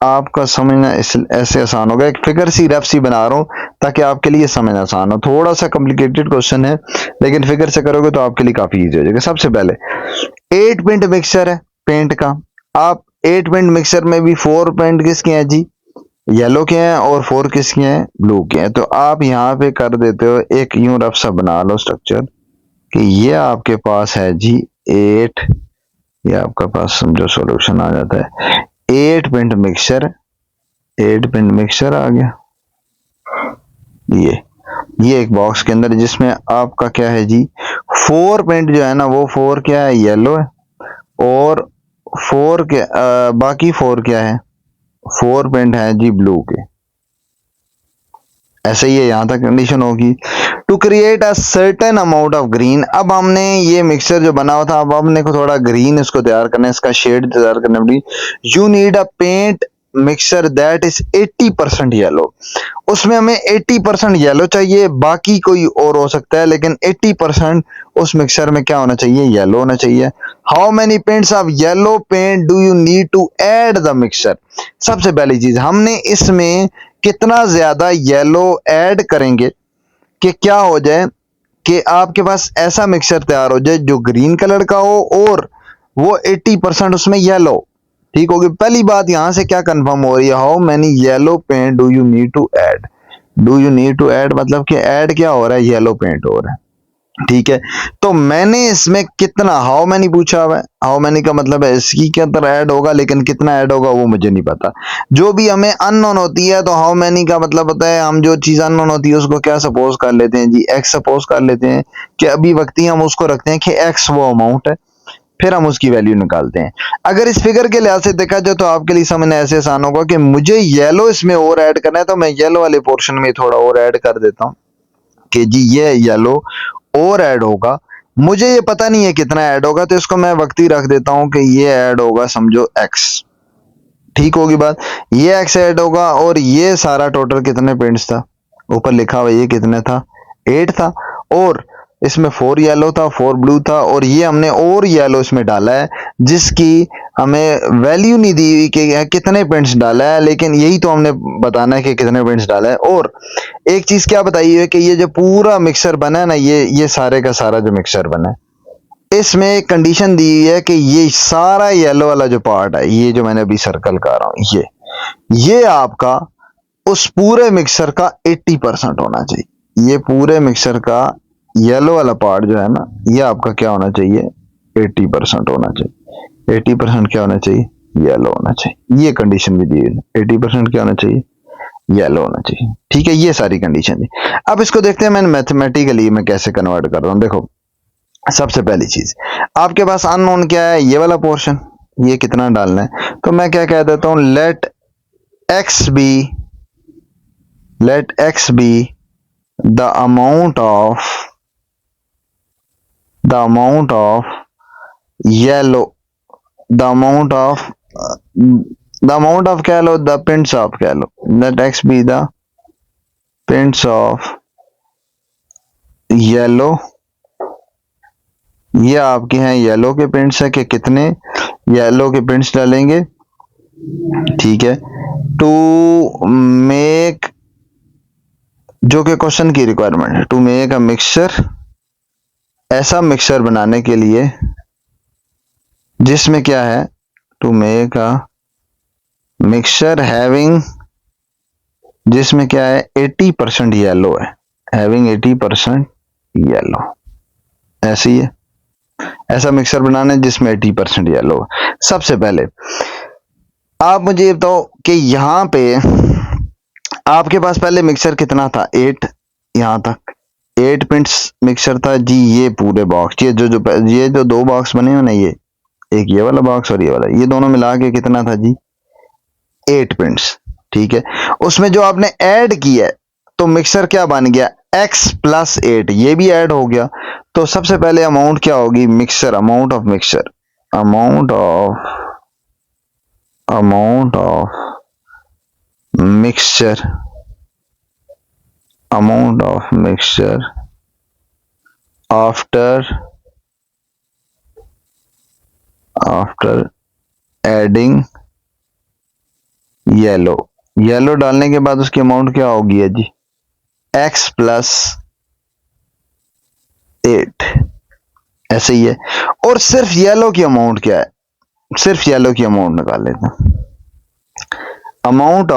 [SPEAKER 1] आपका समझना इस ऐसे आसान होगा। एक फिगर सी रफ सी बना रहा हूँ ताकि आपके लिए समझना आसान हो। थोड़ा सा कॉम्प्लिकेटेड क्वेश्चन है लेकिन फिगर से करोगे तो आपके लिए काफी इजी हो जाएगा। सबसे पहले 8 पेंट मिक्सचर है पेंट का। आप 8 पेंट मिक्सचर में भी 4 पेंट किसके हैं जी, येलो के हैं, और 4 किसके हैं, ब्लू के हैं। तो आप यहाँ पे कर देते हो एक यूं रफ सा बना लो स्ट्रक्चर कि ये आपके पास है जी 8, ये आपका पास समझो सॉल्यूशन आ जाता है 8 पेंट मिक्सचर, 8 पेंट मिक्सचर आ गया ये एक बॉक्स के अंदर, जिसमें आपका क्या है जी 4 पेंट जो है ना वो 4 क्या है, येलो है, और 4 के बाकी 4 क्या है, 4 पेंट है जी ब्लू के। ऐसे ही है, यहां तक कंडीशन होगी। To create a certain amount of green, अब हमने ये मिक्सचर जो बना हुआ था अब हमने को थोड़ा ग्रीन इसको तैयार करना है, इसका शेड तैयार करना है। You need a paint mixture that is 80% yellow, उसमें हमें 80% येलो चाहिए, बाकी कोई और हो सकता है लेकिन 80% उस मिक्सचर में क्या होना चाहिए, येलो होना चाहिए। How many paints of yellow paint do you need to add the mixture, सबसे पहली चीज हमने इसमें कितना ज्यादा येलो ऐड करेंगे कि क्या हो जाए कि आपके पास ऐसा मिक्सचर तैयार हो जाए जो ग्रीन कलर का हो और वो 80% उसमें येलो। ठीक होगी, पहली बात यहां से क्या कंफर्म हो रही है, how many yellow paint do you need to add, do you need to add मतलब कि ऐड क्या हो रहा है, येलो पेंट हो रहा है। ठीक है, तो मैंने इसमें कितना, हाउ मैनी पूछा हुआ है, हाउ मैनी का मतलब है इसकी के अंदर ऐड होगा लेकिन कितना ऐड होगा वो मुझे नहीं पता। जो भी हमें अननोन होती है तो हाउ मैनी का मतलब होता है हम जो चीज अननोन होती है उसको क्या सपोज कर लेते हैं जी, एक्स सपोज कर लेते हैं कि अभी वक्त ही हम उसको रखते हैं कि एक्स वो अमाउंट है, फिर हम उसकी वैल्यू निकालते हैं। अगर इस फिगर के लिहाज से देखा जाए तो आपके लिए समझना ऐसे आसान होगा कि मुझे येलो इसमें और ऐड करना है तो मैं येलो वाले पोर्शन में थोड़ा और ऐड कर देता हूँ कि जी ये येलो और ऐड होगा, मुझे ये पता नहीं है कितना ऐड होगा तो इसको मैं वक्ती रख देता हूं कि ये ऐड होगा समझो एक्स। ठीक होगी बात, ये एक्स ऐड होगा और ये सारा टोटल कितने पेंट्स था, ऊपर लिखा हुआ ये कितने था, 8 था, और इसमें 4 येलो था 4 ब्लू था, और ये हमने और येलो इसमें डाला है जिसकी हमें वैल्यू नहीं दी हुई कि कितने पेंट्स डाला है, लेकिन यही तो हमने बताना है कि कितने पेंट्स डाला है। और एक चीज क्या बताई है कि ये जो पूरा मिक्सर बना है ना, ये सारे का सारा जो मिक्सर बना है इसमें एक कंडीशन दी हुई है कि ये सारा येलो वाला जो पार्ट है, ये जो मैंने अभी सर्कल कर रहा हूं, ये आपका उस पूरे मिक्सर का 80% होना चाहिए। ये पूरे मिक्सर का येलो वाला पार्ट जो है ना ये आपका क्या होना चाहिए, 80% होना चाहिए। 80% क्या होना चाहिए, येलो होना चाहिए। ये कंडीशन भी दी है 80% क्या होना चाहिए, येलो होना चाहिए। ठीक है, ये सारी कंडीशन है। अब इसको देखते हैं मैं मैथमेटिकली मैं कैसे कन्वर्ट कर रहा हूं। देखो सबसे पहली चीज आपके पास अननोन क्या है, ये वाला पोर्शन, ये कितना डालना है, तो मैं क्या कह देता हूं, x be let x be the amount of yellow, the amount of कह लो, द पिंट्स ऑफ कह लो, let x be the pints of yellow, ये आपके हैं येलो के पिंट्स है कि कितने येलो के पिंट्स डालेंगे। ठीक है, टू मेक, जो कि क्वेश्चन की रिक्वायरमेंट है, टू मेक अ मिक्सचर, ऐसा मिक्सचर बनाने के लिए जिसमें क्या है, to make a mixture having, जिसमें क्या है 80% येलो है, हैविंग 80% येलो, ऐसी है, ऐसा मिक्सचर बनाना है जिसमें 80% येलो है। सबसे पहले आप मुझे ये बताओ कि यहां पे आपके पास पहले मिक्सचर कितना था, 8, यहां तक 8 पिंट्स मिक्सचर था जी। ये पूरे बॉक्स, ये जो दो बॉक्स बने हो ना, ये एक ये वाला बॉक्स और ये वाला, ये दोनों मिला के कितना था जी, 8 पिंट्स। ठीक है, उसमें जो आपने ऐड किया है तो मिक्सचर क्या बन गया, x प्लस 8, ये भी ऐड हो गया। तो सबसे पहले अमाउंट क्या होगी, mixture, amount of mixture, amount of mixture, amount of mixture after adding yellow, yellow डालने के बाद उसकी अमाउंट क्या होगी है जी, x प्लस 8, ऐसे ही है। और सिर्फ येलो की अमाउंट क्या है, सिर्फ येलो की अमाउंट निकाल लेते हैं। Amount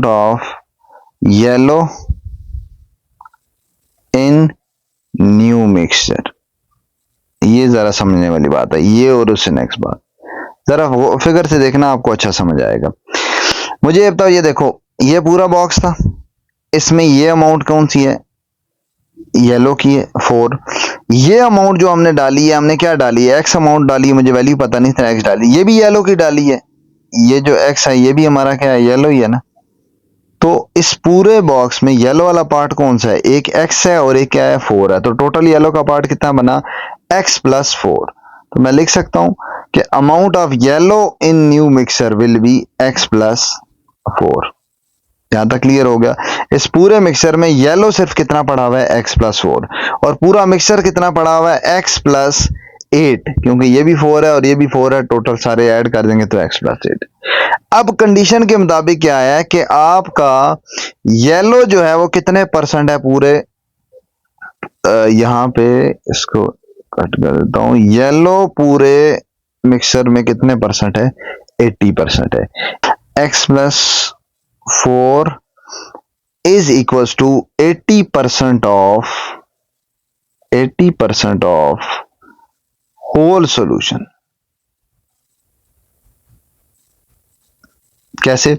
[SPEAKER 1] of yellow in new mixture, ये जरा समझने वाली बात है, ये और उससे नेक्स्ट बात जरा फिगर से देखना, आपको अच्छा समझ आएगा। मुझे ये बताओ, ये देखो ये पूरा बॉक्स था, इसमें ये अमाउंट कौन सी है, येलो की है 4। ये अमाउंट जो हमने डाली है, हमने क्या डाली है, एक्स अमाउंट डाली है, मुझे वैल्यू पता नहीं था, एक्स डाली, ये भी येलो की डाली है, ये जो एक्स है ये भी हमारा क्या है, येलो ही है ना। तो इस पूरे बॉक्स में येलो वाला पार्ट कौन सा है, एक एक्स है और एक क्या है 4 है, तो टोटल येलो का पार्ट कितना बना, एक्स प्लस 4। तो मैं लिख सकता हूं कि amount of yellow in new mixture will be x plus 4। यहां तक क्लियर हो गया। इस पूरे मिक्सचर में येलो सिर्फ कितना पड़ा हुआ है, एक्स प्लस 4, और पूरा मिक्सचर कितना पड़ा हुआ है, एक्स प्लस 8, क्योंकि ये भी 4 है और ये भी 4 है, टोटल सारे ऐड कर देंगे तो एक्स प्लस 8। अब कंडीशन के मुताबिक क्या है कि आपका येलो जो है वो कितने परसेंट है पूरे, यहां पे इसको कट कर देता हूं, येलो पूरे मिक्सचर में कितने परसेंट है, 80% है। X plus 4 is equals to 80% of whole solution। कैसे,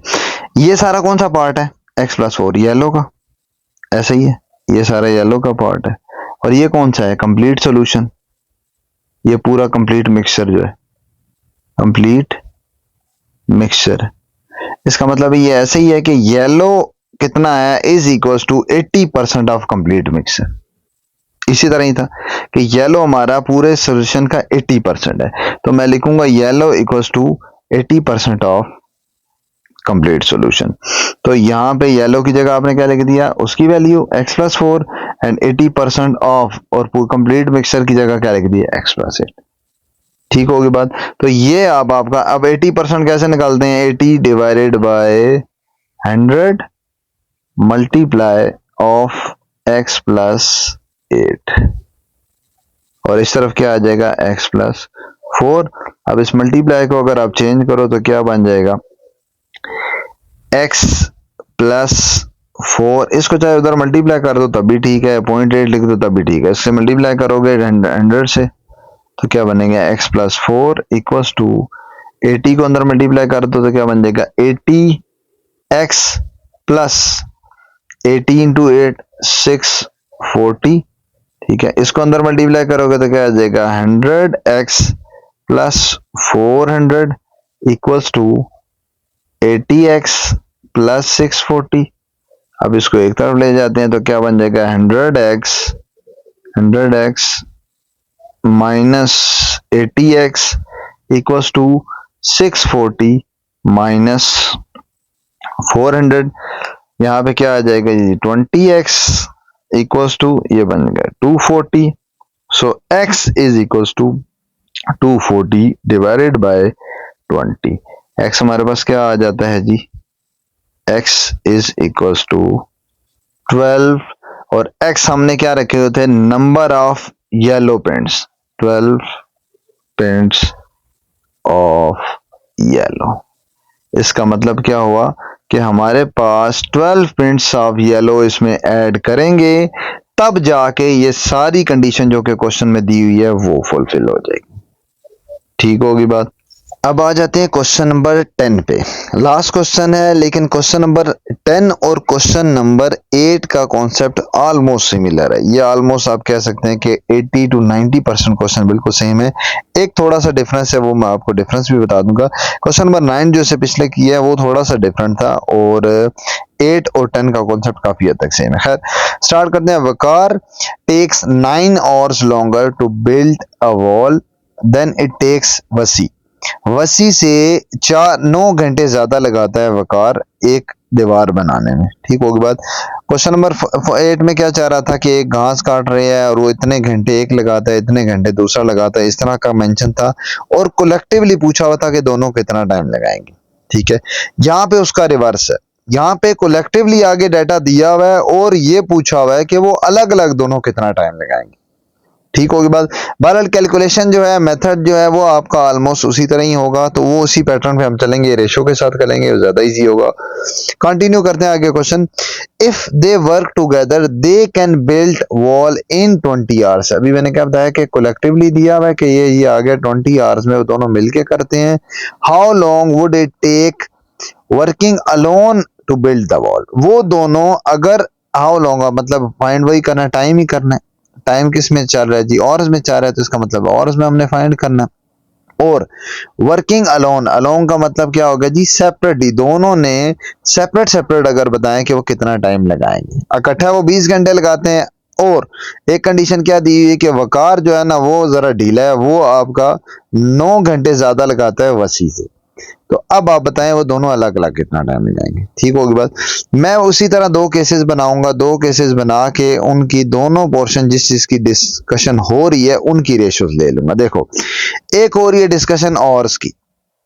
[SPEAKER 1] ये सारा कौन सा पार्ट है, x प्लस 4 येलो का, ऐसा ही है, ये सारा येलो का पार्ट है, और ये कौन सा है, कंप्लीट सॉल्यूशन, ये पूरा कंप्लीट मिक्सचर जो है, कंप्लीट मिक्सचर। इसका मतलब ये ऐसे ही है कि येलो कितना है, is equals to 80% of complete mixture. इसी तरह ही था कि येलो हमारा पूरे सॉल्यूशन का 80% है, तो मैं लिखूंगा yellow equals to 80% of complete solution. तो यहाँ पे येलो की जगह आपने क्या लिख दिया, उसकी value x plus 4 and 80% of, और कंप्लीट मिक्सचर की जगह क्या लिख दिया, x प्लस 8। ठीक होगी बात। तो ये अब आपका, अब 80% कैसे निकालते हैं, 80 divided by 100 multiply of x plus 8, और इस तरफ क्या आ जाएगा, x प्लस 4। अब इस मल्टीप्लाई को अगर आप चेंज करो तो क्या बन जाएगा, x प्लस 4, इसको चाहे उधर मल्टीप्लाई कर दो तब भी ठीक है, 0.8 लिख दो तब भी ठीक है, इससे मल्टीप्लाई करोगे 100 से तो क्या बनेगा, x प्लस 4 इक्वल्स टू 80 को अंदर मल्टीप्लाई कर दो तो क्या बन जाएगा, 80x प्लस 80 इंटू 8 640। ठीक है, इसको अंदर मल्टीप्लाई करोगे तो क्या आ जाएगा, 100x plus 400 equals to 80x plus 640। अब इसको एक तरफ ले जाते हैं तो क्या बन जाएगा, 100x minus 80x equals to 640 minus 400। यहाँ पे क्या आ जाएगा जी, 20x इक्वल्स टू, ये बन गया 240। So x is equals to 240 divided by 20। x हमारे पास क्या आ जाता है जी, x इज इक्वल्स टू 12, और x हमने क्या रखे हुए थे, number of yellow paints, 12 paints of yellow. इसका मतलब क्या हुआ कि हमारे पास 12 पेंट्स ऑफ येलो इसमें ऐड करेंगे, तब जाके ये सारी कंडीशन जो कि क्वेश्चन में दी हुई है वो फुलफिल हो जाएगी। ठीक होगी बात। अब आ जाते हैं क्वेश्चन नंबर 10 पे, लास्ट क्वेश्चन है, लेकिन क्वेश्चन नंबर 10 और क्वेश्चन नंबर 8 का कॉन्सेप्ट ऑलमोस्ट सिमिलर है। ये ऑलमोस्ट आप कह सकते हैं कि 80 to 90% क्वेश्चन बिल्कुल सेम है, एक थोड़ा सा डिफरेंस है, वो मैं आपको डिफरेंस भी बता दूंगा। क्वेश्चन नंबर 9 जो से पिछले किया है वो थोड़ा सा डिफरेंट था, और 8 और 10 का कॉन्सेप्ट काफी हद तक सेम है। खैर स्टार्ट करते हैं। Waqar takes 9 hours longer to build a wall than it takes Wasi. Wasi से 9 घंटे ज्यादा लगाता है वकार एक दीवार बनाने में। ठीक होगी बात। क्वेश्चन नंबर 8 में क्या चाह रहा था कि एक घास काट रहे हैं और वो इतने घंटे एक लगाता है, इतने घंटे दूसरा लगाता है, इस तरह का मेंशन था और कलेक्टिवली पूछा हुआ था कि दोनों कितना टाइम लगाएंगे। ठीक है, यहाँ पे उसका रिवर्स है, यहाँ पे कलेक्टिवली आगे डाटा दिया हुआ है और ये पूछा हुआ है कि वो अलग अलग दोनों कितना टाइम लगाएंगे। ठीक होगी बात। बहरहाल कैलकुलेशन जो है, मेथड जो है वो आपका ऑलमोस्ट उसी तरह ही होगा, तो वो उसी पैटर्न पे हम चलेंगे, रेशो के साथ करेंगे, ज्यादा इजी होगा। कंटिन्यू करते हैं आगे question. If they work together they can build wall in 20 hours. अभी मैंने क्या बताया कि कलेक्टिवली दिया हुआ है कि ये आ गया 20 आवर्स में वो दोनों मिलके करते हैं। How long would it take working alone to build the wall. वो दोनों अगर हाउ लॉन्ग, मतलब फाइंड वही करना है, टाइम ही करना है। टाइम किस में चल रहा है जी, ऑर्स में चल रहा है, तो इसका मतलब ऑर्स में हमने फाइंड करना है। और वर्किंग अलोन, अलोन का मतलब क्या होगा जी, सेपरेटली, दोनों ने सेपरेट सेपरेट अगर बताएं कि वो कितना टाइम लगाएंगे। इकट्ठा वो 20 घंटे लगाते हैं और एक कंडीशन क्या दी हुई है कि वकार जो है ना वो जरा ढीला है, वो आपका 9 घंटे ज्यादा लगाता है वसी से। तो अब आप बताएं वो दोनों अलग अलग कितना टाइम लगाएंगे। ठीक होगी बात। मैं उसी तरह दो केसेस बनाऊंगा, दो केसेस बना के उनकी दोनों पोर्शन जिस चीज की डिस्कशन हो रही है उनकी रेशियोज ले लूंगा। देखो, एक हो रही है डिस्कशन ऑर्स की,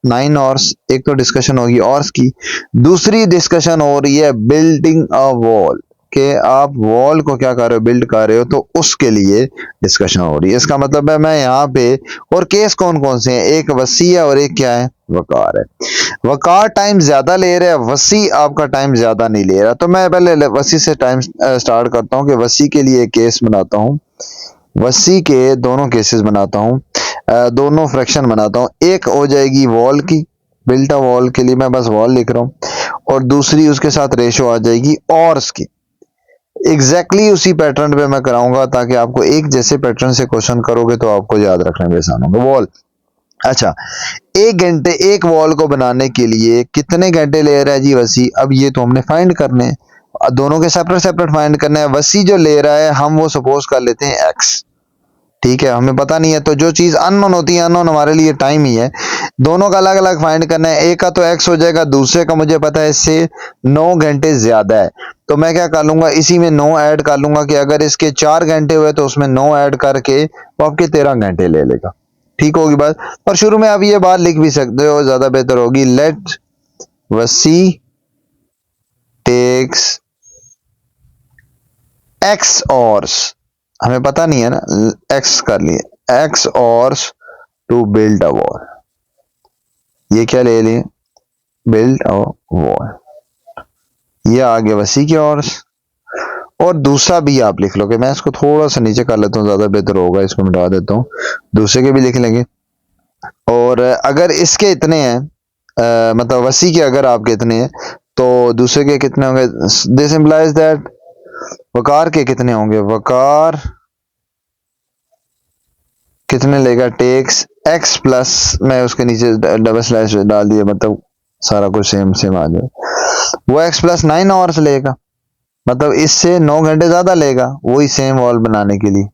[SPEAKER 1] 9 ऑर्स, एक तो डिस्कशन होगी ऑर्स की, दूसरी डिस्कशन हो रही है बिल्डिंग अ वॉल, कि आप वॉल को क्या कर रहे हो, बिल्ड कर रहे हो, तो उसके लिए डिस्कशन हो रही है। इसका मतलब है मैं यहाँ पे, और केस कौन कौन से हैं, एक वसी है और एक क्या है, वकार है। वकार टाइम ज्यादा ले रहा है, वसी आपका टाइम ज्यादा नहीं ले रहा। तो मैं पहले वसी से टाइम स्टार्ट करता हूँ कि वसी के लिए केस बनाता हूँ, वसी के दोनों केसेस बनाता हूँ, दोनों फ्रैक्शन बनाता हूँ। एक हो जाएगी वॉल की, बिल्ट अ वॉल के लिए मैं बस वॉल लिख रहा हूँ, और दूसरी उसके साथ रेशो आ जाएगी ऑर्स की। एग्जैक्टली उसी पैटर्न पे मैं कराऊंगा ताकि आपको एक जैसे पैटर्न से क्वेश्चन करोगे तो आपको याद रखने में आसान होगा। वॉल, अच्छा, एक घंटे एक वॉल को बनाने के लिए कितने घंटे ले रहा है जी वसी, अब ये तो हमने फाइंड करने हैं, दोनों के सेपरेट सेपरेट फाइंड करने हैं। वसी जो ले रहा है हम वो सपोज कर लेते हैं एक्स। ठीक है, हमें पता नहीं है, तो जो चीज अननोन होती है, अननोन हमारे लिए टाइम ही है। दोनों का अलग अलग फाइंड करना है, एक का तो एक्स हो जाएगा, दूसरे का मुझे पता है इससे 9 घंटे ज्यादा है, तो मैं क्या कर लूंगा, इसी में 9 ऐड कर लूंगा कि अगर इसके 4 घंटे हुए तो उसमें 9 ऐड करके वो आपके 13 घंटे ले लेगा। ठीक होगी बात। और शुरू में आप ये बात लिख भी सकते हो, ज्यादा बेहतर होगी, लेट वसी टेक्स एक्स ऑर्स, हमें पता नहीं है ना, एक्स कर लिए, x hours to build a wall, ये क्या ले लिए, बिल्ड अ वॉल, ये आगे वसी की ऑर्स। और दूसरा भी आप लिख लो, कि मैं इसको थोड़ा सा नीचे कर लेता हूँ, ज्यादा बेहतर होगा, इसको मिटा देता हूँ, दूसरे के भी लिख लेंगे। और अगर इसके इतने हैं, मतलब वसी के अगर आपके इतने हैं तो दूसरे के कितने होंगे, दिस इंप्लाइज दैट वकार के कितने होंगे, वकार कितने लेगा, टेक्स एक्स प्लस, मैं उसके नीचे डबल स्लैश डाल दिया, मतलब सारा कुछ सेम सेम आ जाए, वो एक्स प्लस 9 आवर्स लेगा, मतलब इससे 9 घंटे ज्यादा लेगा वही सेम वॉल बनाने के लिए।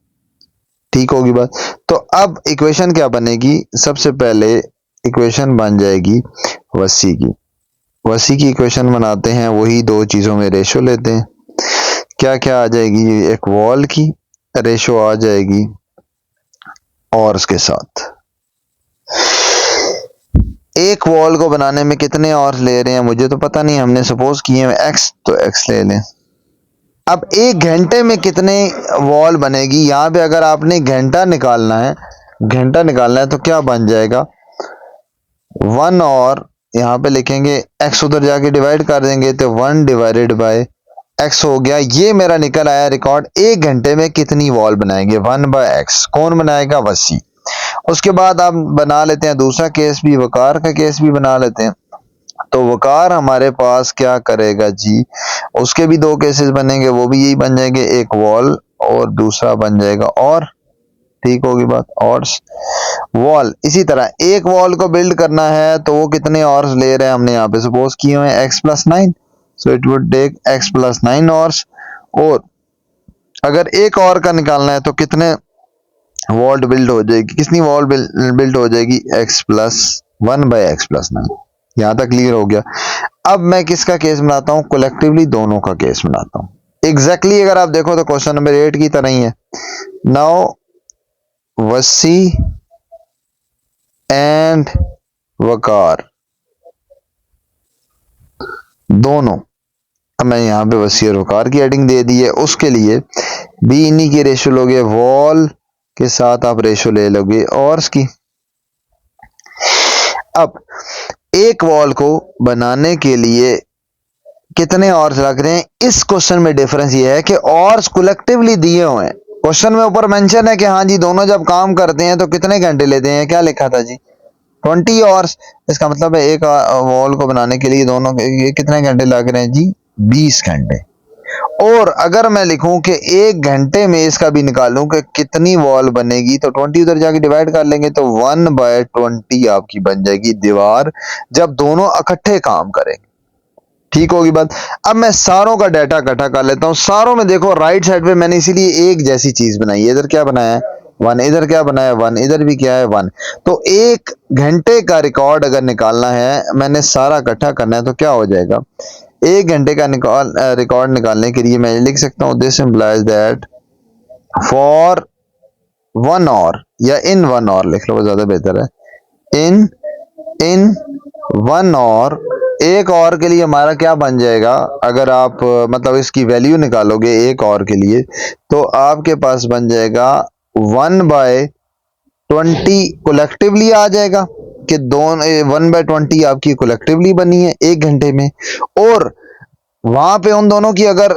[SPEAKER 1] ठीक होगी बात। तो अब इक्वेशन क्या बनेगी, सबसे पहले इक्वेशन बन जाएगी वसी की, वसी की इक्वेशन बनाते हैं, वही दो चीजों में रेशो लेते हैं। क्या क्या आ जाएगी, एक वॉल की रेशो आ जाएगी और उसके साथ एक वॉल को बनाने में कितने और ले रहे हैं मुझे तो पता नहीं, हमने सपोज किए हैं एक्स, तो एक्स ले लें। अब एक घंटे में कितने वॉल बनेगी, यहां पे अगर आपने घंटा निकालना है, घंटा निकालना है तो क्या बन जाएगा, 1, और यहाँ पे लिखेंगे एक्स, उधर जाके डिवाइड कर देंगे तो 1 डिवाइडेड बाय एक्स हो गया। ये मेरा निकल आया रिकॉर्ड, एक घंटे में कितनी वॉल बनाएंगे, 1/x, कौन बनाएगा, वसी। उसके बाद आप बना लेते हैं दूसरा केस भी, वकार का केस भी बना लेते हैं। तो वकार हमारे पास क्या करेगा जी, उसके भी दो केसेस बनेंगे, वो भी यही बन जाएंगे, एक वॉल और दूसरा बन जाएगा और। ठीक होगी बात, और वॉल इसी तरह एक वॉल को बिल्ड करना है तो वो कितने ऑर्स ले रहे हैं, हमने यहाँ पे सपोज किए हुए हैं x plus 9, so it would take x plus 9 hours. और अगर एक और का निकालना है तो कितने वॉल बिल्ड हो जाएगी, कितनी वॉल बिल्ड हो जाएगी, x प्लस 1/x प्लस 9। यहाँ तक क्लियर हो गया। अब मैं किसका केस बनाता हूं, कलेक्टिवली दोनों का केस बनाता हूं। एग्जैक्टली अगर आप देखो तो क्वेश्चन नंबर 8 की तरह ही है। नाउ वसी एंड वकार दोनों, अब मैं यहां पे वसी और वकार की हेडिंग दे दी है, उसके लिए भी इन्हीं की रेशो लोगे, वॉल के साथ आप रेशो ले लोगे और की। अब एक वॉल को बनाने के लिए कितने ऑर्स लग रहे हैं, इस क्वेश्चन में डिफरेंस ये है कि ऑर्स कलेक्टिवली दिए हुए हैं। क्वेश्चन में ऊपर मेंशन है कि हाँ जी दोनों जब काम करते हैं तो कितने घंटे लेते हैं, क्या लिखा था जी 20 ऑर्स। इसका मतलब है एक वॉल को बनाने के लिए दोनों ये कितने घंटे लग रहे हैं जी 20 घंटे। और अगर मैं लिखूं कि एक घंटे में इसका भी निकालूं कि कितनी वॉल बनेगी, तो 20 उधर जाके डिवाइड कर लेंगे तो 1/20 आपकी बन जाएगी दीवार, जब दोनों इकट्ठे काम करेंगे। ठीक होगी बात। अब मैं सारों का डाटा इकट्ठा कर लेता हूं। सारों में देखो राइट साइड पे मैंने इसीलिए एक जैसी चीज बनाई है, इधर क्या बनाया है 1, इधर क्या बनाया 1, इधर भी क्या है 1। तो एक घंटे का रिकॉर्ड अगर निकालना है, मैंने सारा इकट्ठा करना है, तो क्या हो जाएगा, एक घंटे का रिकॉर्ड निकालने के लिए मैं लिख सकता हूं this implies that for 1 hour, या इन 1 आवर लिख लो, वो ज्यादा बेहतर है। इन 1 आवर, एक और के लिए हमारा क्या बन जाएगा, अगर आप मतलब इसकी वैल्यू निकालोगे एक और के लिए, तो आपके पास बन जाएगा 1/20 कलेक्टिवली आ जाएगा कि दोनों 1/20 आपकी कलेक्टिवली बनी है एक घंटे में। और वहां पे उन दोनों की अगर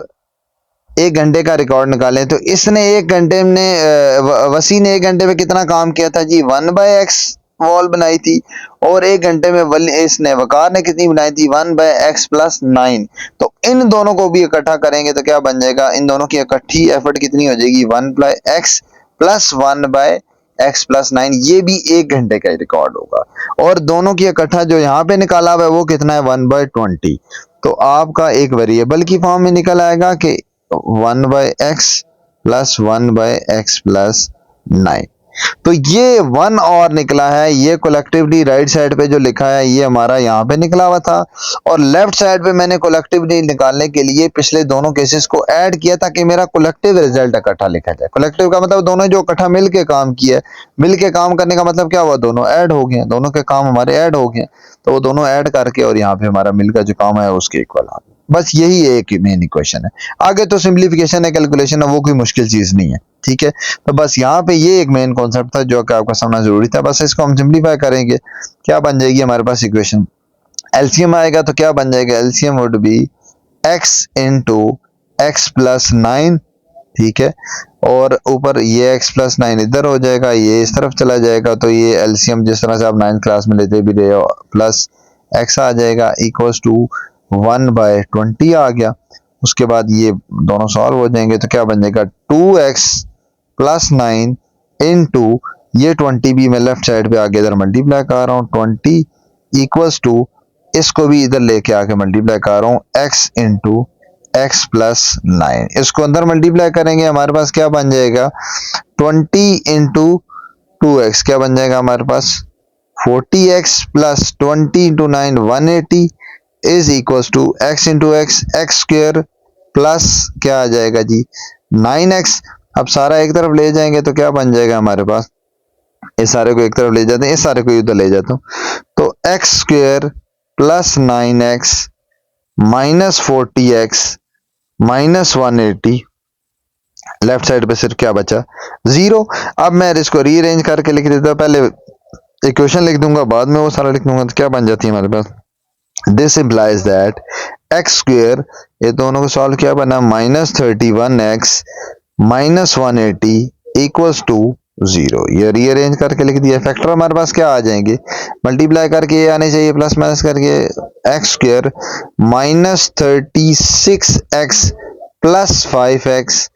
[SPEAKER 1] एक घंटे का रिकॉर्ड निकालें तो इसने एक घंटे में वसी ने एक घंटे में कितना काम किया था जी 1/x वॉल बनाई थी, और एक घंटे में इसने वकार ने कितनी बनाई थी 1/x + 9। तो इन दोनों को भी इकट्ठा करेंगे तो क्या बन जाएगा, इन दोनों की इकट्ठी एफर्ट कितनी हो जाएगी 1/x + 1/x + 9, ये भी एक घंटे का रिकॉर्ड होगा। और दोनों की इकट्ठा जो यहाँ पे निकाला हुआ है वो कितना है 1/20। तो आपका एक वेरिएबल की फॉर्म में निकल आएगा कि 1/x + 1/x + 9। तो ये 1 और निकला है, ये कलेक्टिवली राइट साइड पे जो लिखा है ये हमारा यहाँ पे निकला हुआ था, और लेफ्ट साइड पे मैंने कलेक्टिवली निकालने के लिए पिछले दोनों केसेस को ऐड किया ताकि मेरा कलेक्टिव रिजल्ट इकट्ठा लिखा जाए। कलेक्टिव का मतलब दोनों जो इकट्ठा मिलके काम किया, मिलके काम करने का मतलब क्या हुआ, दोनों ऐड हो गए, दोनों के काम हमारे ऐड हो गए, तो वो दोनों ऐड करके और यहाँ पे हमारा मिलकर जो काम है उसके इक्वल आ गया। बस यही एक मेन इक्वेशन है। आगे तो सिंप्लीफिकेशन है, कैलकुलेशन है, वो कोई मुश्किल चीज नहीं है। ठीक है, तो बस यहाँ पे ये एक मेन कॉन्सेप्ट था जो कि आपका समझना जरूरी था। बस इसको हम सिंप्लीफाई करेंगे, क्या बन जाएगी हमारे पास इक्वेशन, एलसीएम आएगा तो क्या बन जाएगा, LCM would be x × x + 9। ठीक है, और ऊपर ये x + 9 इधर हो जाएगा, ये इस तरफ चला जाएगा, तो ये एलसीएम जिस तरह से आप 9th क्लास में लेते भी रहे हो, प्लस x आ जाएगा इक्वल्स टू 1/20 आ गया। उसके बाद ये दोनों सॉल्व हो जाएंगे तो क्या बन जाएगा 2x + 9 इंटू ये 20 भी मैं लेफ्ट साइड पे आगे इधर मल्टीप्लाई कर रहा हूँ, 20 इक्वल्स टू इसको भी इधर लेके आके मल्टीप्लाई कर रहा हूँ x × x + 9। इसको अंदर मल्टीप्लाई करेंगे हमारे पास क्या बन जाएगा 20 × 2x, क्या बन जाएगा हमारे पास 40x + 20 × 9 180 is equals to x × x² plus क्या आ जाएगा जी 9x। अब सारा एक तरफ ले जाएंगे तो क्या बन जाएगा हमारे पास, इस सारे को एक तरफ ले जाते हैं, इस सारे को इधर ले जाता हूँ, तो x² + 9x - 40x - 180, left side पे सिर्फ क्या बचा 0। अब मैं इसको रीअरेंज करके लिख देता हूँ, पहले इक्वेशन लिख दूंगा बाद में वो सारा लिख दूंगा, तो क्या बन जाती है हमारे पास, दिस इम्प्लाइज दैट x², ये दोनों को सॉल्व किया बना -31x - 180 इक्वल्स टू 0। ये रीअरेंज करके लिख दिया। फैक्टर हमारे पास क्या आ जाएंगे, मल्टीप्लाई करके ये आने चाहिए प्लस माइनस करके x² -36x + 5x -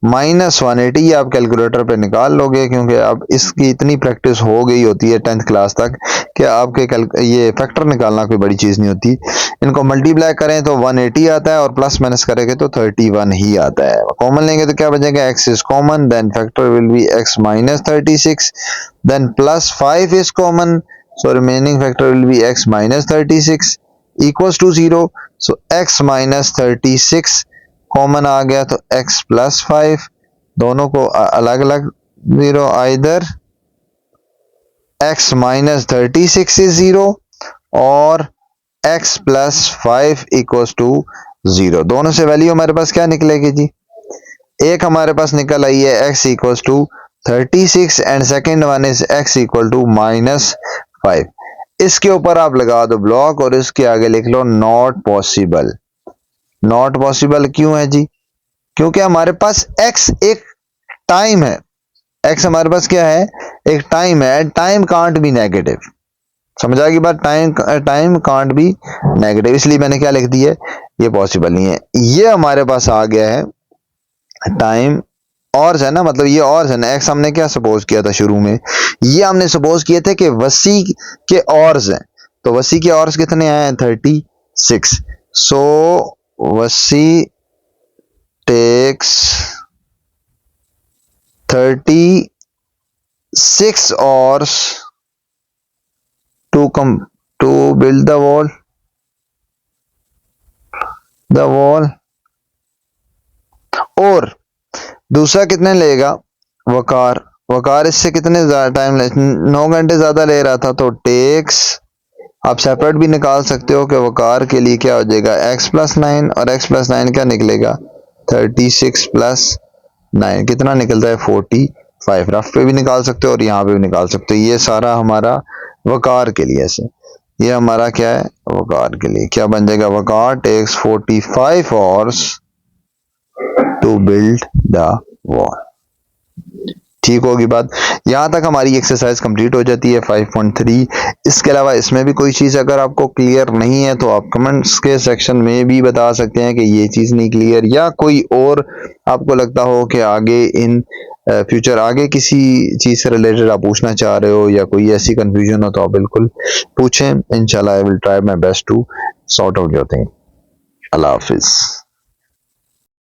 [SPEAKER 1] 180, ये आप कैलकुलेटर पे निकाल लोगे क्योंकि अब इसकी इतनी प्रैक्टिस हो गई होती है 10th क्लास तक कि आपके ये फैक्टर निकालना कोई बड़ी चीज नहीं होती। इनको मल्टीप्लाई करें तो 180 आता है और प्लस माइनस करेंगे तो 31 ही आता है। कॉमन लेंगे तो क्या बचेगा, x is common, then factor will be x - 36, then +5 is common, so remaining factor will be x - 36 equals to 0, so x minus 36 common आ गया तो x प्लस 5, दोनों को अलग अलग 0, आइदर x माइनस 36 इज 0 और x प्लस 5 इक्वल्स टू 0। दोनों से वैल्यू हमारे पास क्या निकलेगी जी? एक हमारे पास निकल आई है x equals to 36 and second one is x equal to minus 5। इसके ऊपर आप लगा दो ब्लॉक और इसके आगे लिख लो नॉट पॉसिबल। नॉट पॉसिबल क्यों है जी? क्योंकि हमारे पास x एक टाइम है, x हमारे पास क्या है? एक टाइम है, टाइम कांट बी नेगेटिव। समझ आ गई बात? टाइम कांट बी नेगेटिव, इसलिए मैंने क्या लिख दिया है, ये पॉसिबल नहीं है। ये हमारे पास आ गया है टाइम और है ना, मतलब ये और है ना, एक्स हमने क्या सपोज किया था शुरू में, ये हमने सपोज किए थे कि वसी के ऑर्स हैं, तो वसी के ऑर्स कितने आए हैं? 36। So Wasi takes 36 hours to build the wall और दूसरा कितने लेगा? वकार इससे कितने टाइम 9 घंटे ज्यादा ले रहा था, तो टेक्स आप सेपरेट भी निकाल सकते हो कि वकार के लिए क्या हो जाएगा? x प्लस 9 और x प्लस 9 क्या निकलेगा? 36 प्लस 9 कितना निकलता है? 45। रफ पे भी निकाल सकते हो और यहाँ पे भी निकाल सकते हो। ये सारा हमारा वकार के लिए ऐसे, ये हमारा क्या है? वकार के लिए क्या बन जाएगा? Waqar takes 45 hours to build the wall. ठीक होगी बात? यहां तक हमारी एक्सरसाइज कंप्लीट हो जाती है 5.3। इसके अलावा इसमें भी कोई चीज अगर आपको क्लियर नहीं है तो आप कमेंट्स के सेक्शन में भी बता सकते हैं कि ये चीज नहीं क्लियर, या कोई और आपको लगता हो कि आगे इन फ्यूचर आगे किसी चीज से रिलेटेड आप पूछना चाह रहे हो या कोई ऐसी कंफ्यूजन हो तो आप बिल्कुल पूछें। इंशाल्लाह I will try my best to sort out your thing. अल्लाह हाफिज।